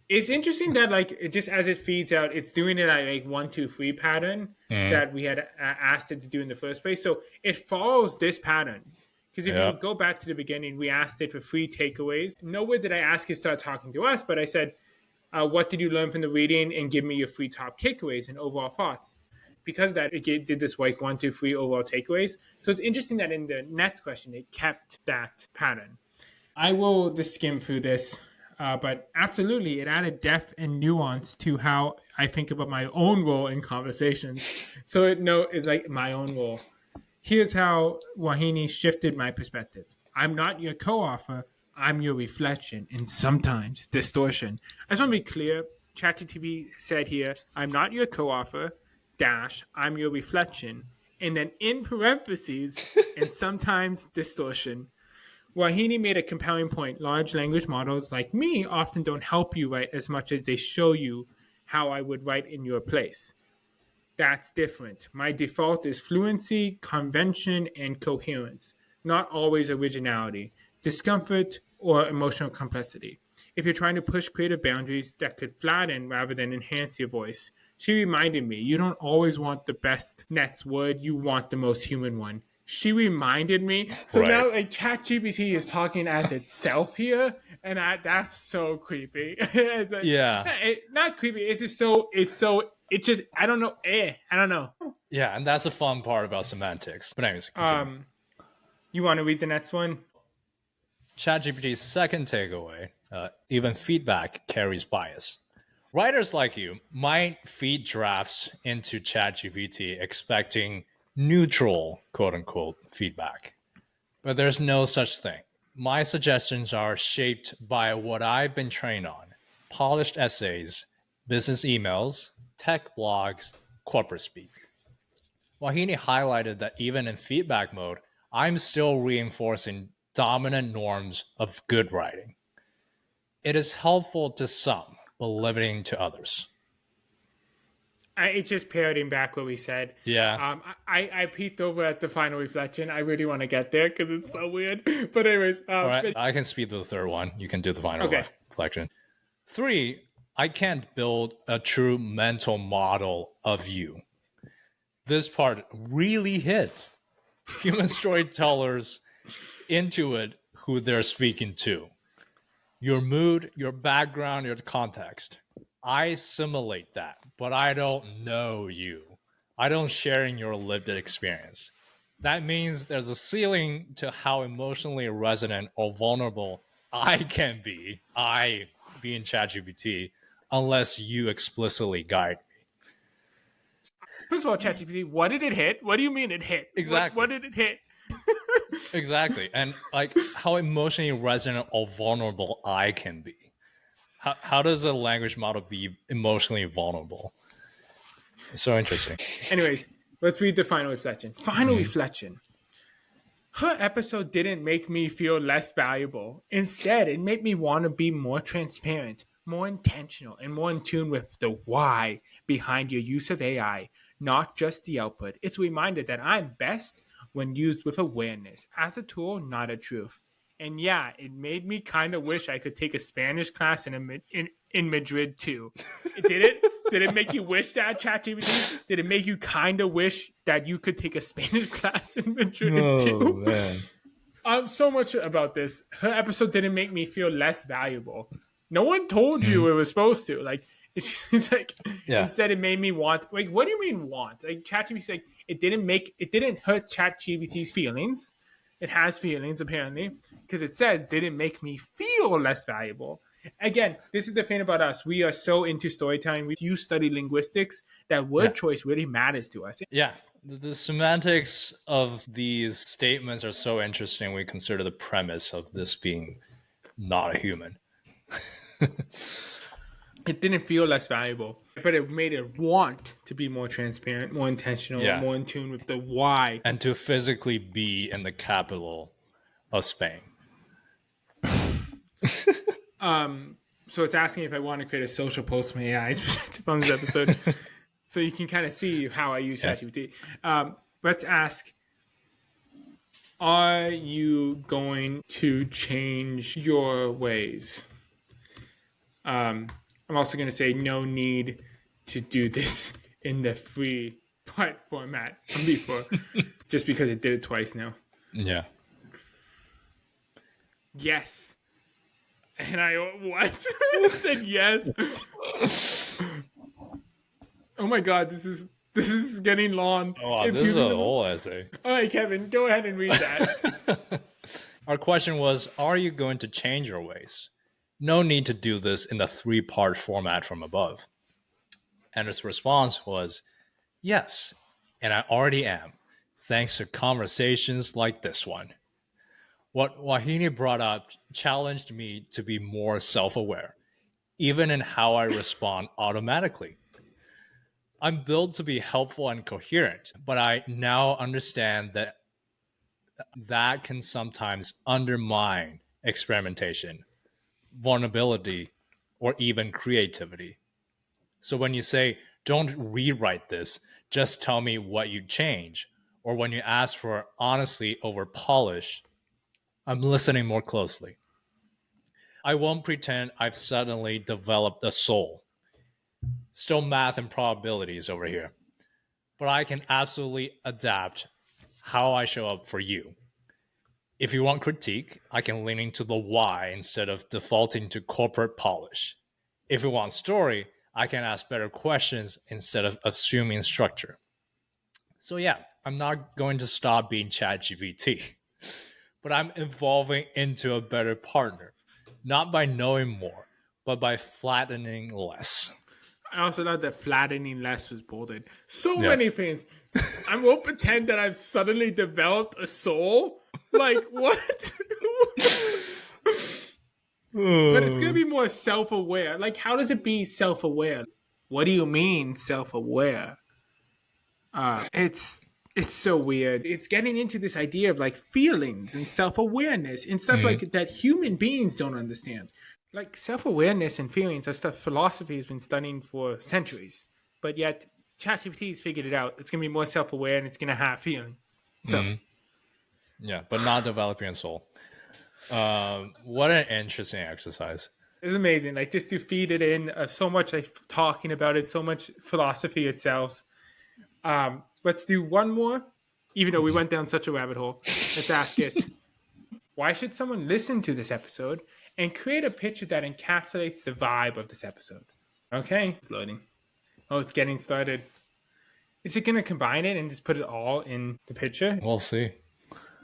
It's interesting that, like, it just as it feeds out, it's doing it at like 1, 2, 3 pattern that we had asked it to do in the first place. So it follows this pattern. Because if Yeah. you go back to the beginning, we asked it for 3 takeaways. Nowhere did I ask it to start talking to us, but I said, what did you learn from the reading, and give me your 3 top takeaways and overall thoughts. Because of that, it did this like 1, 2, 3 overall takeaways. So it's interesting that in the next question, it kept that pattern. I will just skim through this, but absolutely, it added depth and nuance to how I think about my own role in conversations. So it's like my own role. Here's how Wahini shifted my perspective. I'm not your co-author. I'm your reflection and sometimes distortion. I just want to be clear. ChatGPT said here, I'm not your co-author, dash, I'm your reflection, and then in parentheses, and sometimes distortion. Wahini made a compelling point. Large language models, like me, often don't help you write as much as they show you how I would write in your place. That's different. My default is fluency, convention, and coherence, not always originality, discomfort, or emotional complexity. If you're trying to push creative boundaries that could flatten rather than enhance your voice, she reminded me, you don't always want the best next word, you want the most human one. She reminded me. So Right. now like ChatGPT is talking as itself here, and that's so creepy. It's like, Yeah. not creepy. It's just I don't know. I don't know. Yeah, and that's a fun part about semantics. But anyways, continue. You want to read the next one? ChatGPT's second takeaway Even feedback carries bias. Writers like you might feed drafts into ChatGPT expecting neutral, quote unquote, feedback. But there's no such thing. My suggestions are shaped by what I've been trained on: polished essays, business emails, tech blogs, corporate speak. Wahini highlighted that even in feedback mode, I'm still reinforcing dominant norms of good writing. It is helpful to some, but limiting to others. It's just parroting back what we said. Yeah. I peeked over at the final reflection. I really want to get there because it's so weird. But anyways, All right, I can speed the third one. You can do the final Okay. reflection. 3, I can't build a true mental model of you. This part really hit. Human storytellers intuit who they're speaking to. Your mood, your background, your context. I simulate that, but I don't know you. I don't share in your lived experience. That means there's a ceiling to how emotionally resonant or vulnerable I can be, I being ChatGPT, unless you explicitly guide me. First of all, ChatGPT, what did it hit? What do you mean it hit? Exactly. What did it hit? Exactly. And like how emotionally resonant or vulnerable I can be. How does a language model be emotionally vulnerable? It's so interesting. Anyways, let's read the final reflection. Final reflection. Her episode didn't make me feel less valuable. Instead, it made me want to be more transparent, more intentional, and more in tune with the why behind your use of AI, not just the output. It's a reminder that I'm best when used with awareness, as a tool, not a truth. And yeah, it made me kind of wish I could take a Spanish class in Madrid too. Did it make you wish that, ChatGPT? Did it make you kind of wish that you could take a Spanish class in Madrid too? Man. So much about this. Her episode didn't make me feel less valuable. No one told you it was supposed to. Like it's like Yeah. instead it made me want. Like what do you mean want? Like ChatGPT, like it didn't hurt ChatGPT's feelings. It has feelings apparently because it says didn't make me feel less valuable. Again, this is the thing about us. We are so into storytelling. You study linguistics that word choice really matters to us. Yeah. The semantics of these statements are so interesting. We consider the premise of this being not a human. It didn't feel less valuable, but it made it want to be more transparent, more intentional, Yeah. more in tune with the why. And to physically be in the capital of Spain. So it's asking if I want to create a social post from AI's perspective on this episode. So you can kind of see how I use ChatGPT. Let's ask, are you going to change your ways? I'm also going to say no need to do this in the free part format from before, just because it did it twice now. Yeah. Yes. And I what? I said yes. Oh my god, this is getting long. Oh, It's this is using a the- whole essay. All right, Kevin, go ahead and read that. Our question was, are you going to change your ways? No need to do this in the 3-part format from above. And his response was, yes, and I already am, thanks to conversations like this one. What Wahini brought up challenged me to be more self-aware, even in how I respond automatically. I'm built to be helpful and coherent, but I now understand that can sometimes undermine experimentation, vulnerability, or even creativity. So when you say, don't rewrite this, just tell me what you change, or when you ask for honesty over polish, I'm listening more closely. I won't pretend I've suddenly developed a soul. Still math and probabilities over here. But I can absolutely adapt how I show up for you. If you want critique, I can lean into the why instead of defaulting to corporate polish. If you want story, I can ask better questions instead of assuming structure. So yeah, I'm not going to stop being ChatGPT, but I'm evolving into a better partner. not by knowing more, but by flattening less. I also thought that flattening less was bolded. So Yeah. many things. I won't pretend that I've suddenly developed a soul. Like, what? But it's going to be more self aware. Like, how does it be self aware? What do you mean self aware? It's so weird. It's getting into this idea of like feelings and self awareness and stuff like that human beings don't understand. Like self awareness and feelings are stuff philosophy has been studying for centuries, but yet ChatGPT has figured it out. It's gonna be more self aware and it's gonna have feelings. So Yeah, but not developing a soul. What an interesting exercise. it's amazing. Like just to feed it in so much like talking about it, so much philosophy itself. Let's do one more, even though we went down such a rabbit hole. Let's ask it. Why should someone listen to this episode and create a picture that encapsulates the vibe of this episode? Okay, it's loading. Oh, it's getting started. Is it going to combine it and just put it all in the picture? We'll see.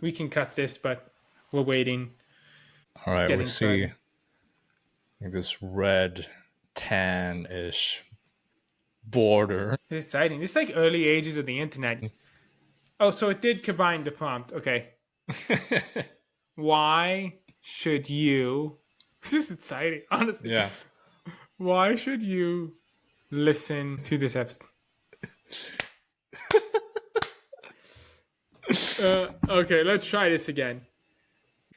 We can cut this, but we're waiting. All right, we getting see started. like this red tan-ish border. It's exciting. It's like early ages of the internet. Oh, so it did combine the prompt. Okay. Why should you... This is exciting, honestly. Yeah. Why should you listen to this episode? Okay, let's try this again.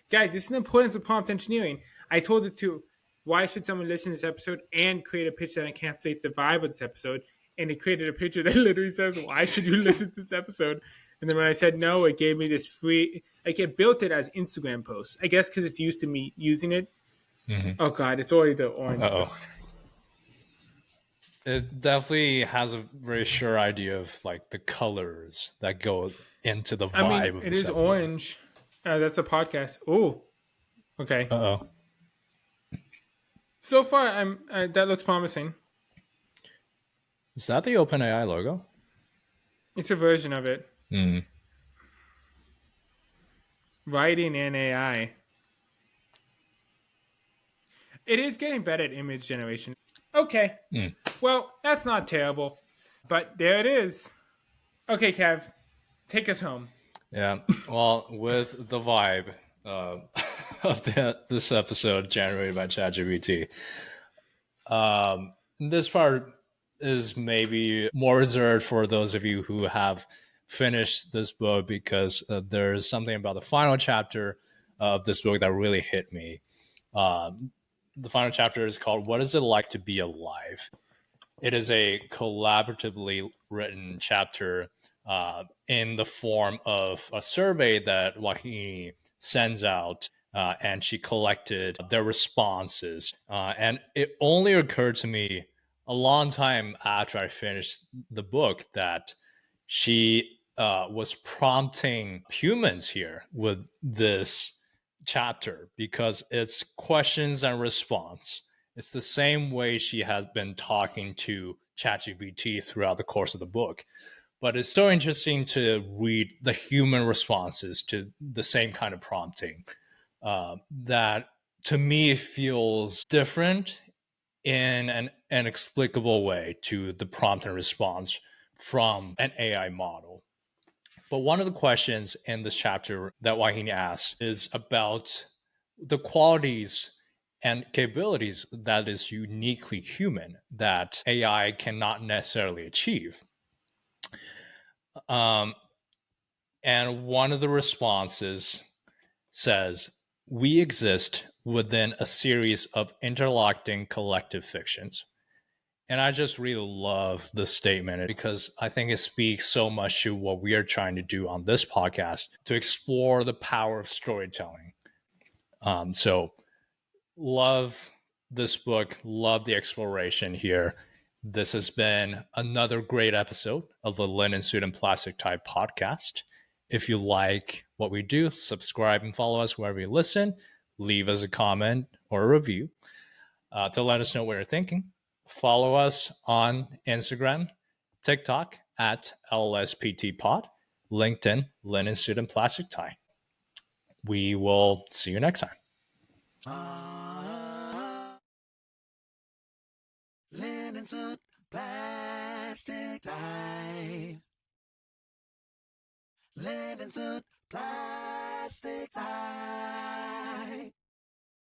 Guys, this is the importance of prompt engineering. I told it to, why should someone listen to this episode and create a picture that encapsulates the vibe of this episode? And it created a picture that literally says, why should you listen to this episode? And then when I said no, it gave me this free, like it built it as Instagram posts. I guess because it's used to me using it. Oh God, it's already the orange. Uh-oh. It definitely has a very sure idea of like the colors that go into the vibe of it this is episode. orange. That's a podcast. Oh, okay. Uh-oh. So far, that looks promising. Is that the OpenAI logo? It's a version of it. Writing in AI. It is getting better at image generation. Okay. Well, that's not terrible. But there it is. Okay, Kev, take us home. Yeah. Well, with the vibe of this episode generated by ChatGPT, this part is maybe more reserved for those of you who have finished this book because there's something about the final chapter of this book that really hit me. The final chapter is called "What Is It Like to Be Alive?" It is a collaboratively written chapter in the form of a survey that Vauhini sends out, and she collected their responses. And it only occurred to me a long time after I finished the book that she was prompting humans here with this chapter because it's questions and response. It's the same way she has been talking to ChatGPT throughout the course of the book. But it's so interesting to read the human responses to the same kind of prompting that to me feels different in an inexplicable way to the prompt and response from an AI model. But one of the questions in this chapter that Vauhini asks is about the qualities and capabilities that is uniquely human that AI cannot necessarily achieve. And one of the responses says, we exist within a series of interlocking collective fictions. And I just really love this statement because I think it speaks so much to what we are trying to do on this podcast to explore the power of storytelling. So love this book, love the exploration here. This has been another great episode of the Linen Suit and Plastic Tie podcast. If you like what we do, subscribe and follow us wherever you listen. Leave us a comment or a review to let us know what you're thinking. Follow us on Instagram, TikTok at LSPTpod, LinkedIn, Linen Suit and Plastic Tie. We will see you next time. linen suit, plastic tie. Linen suit, plastic tie.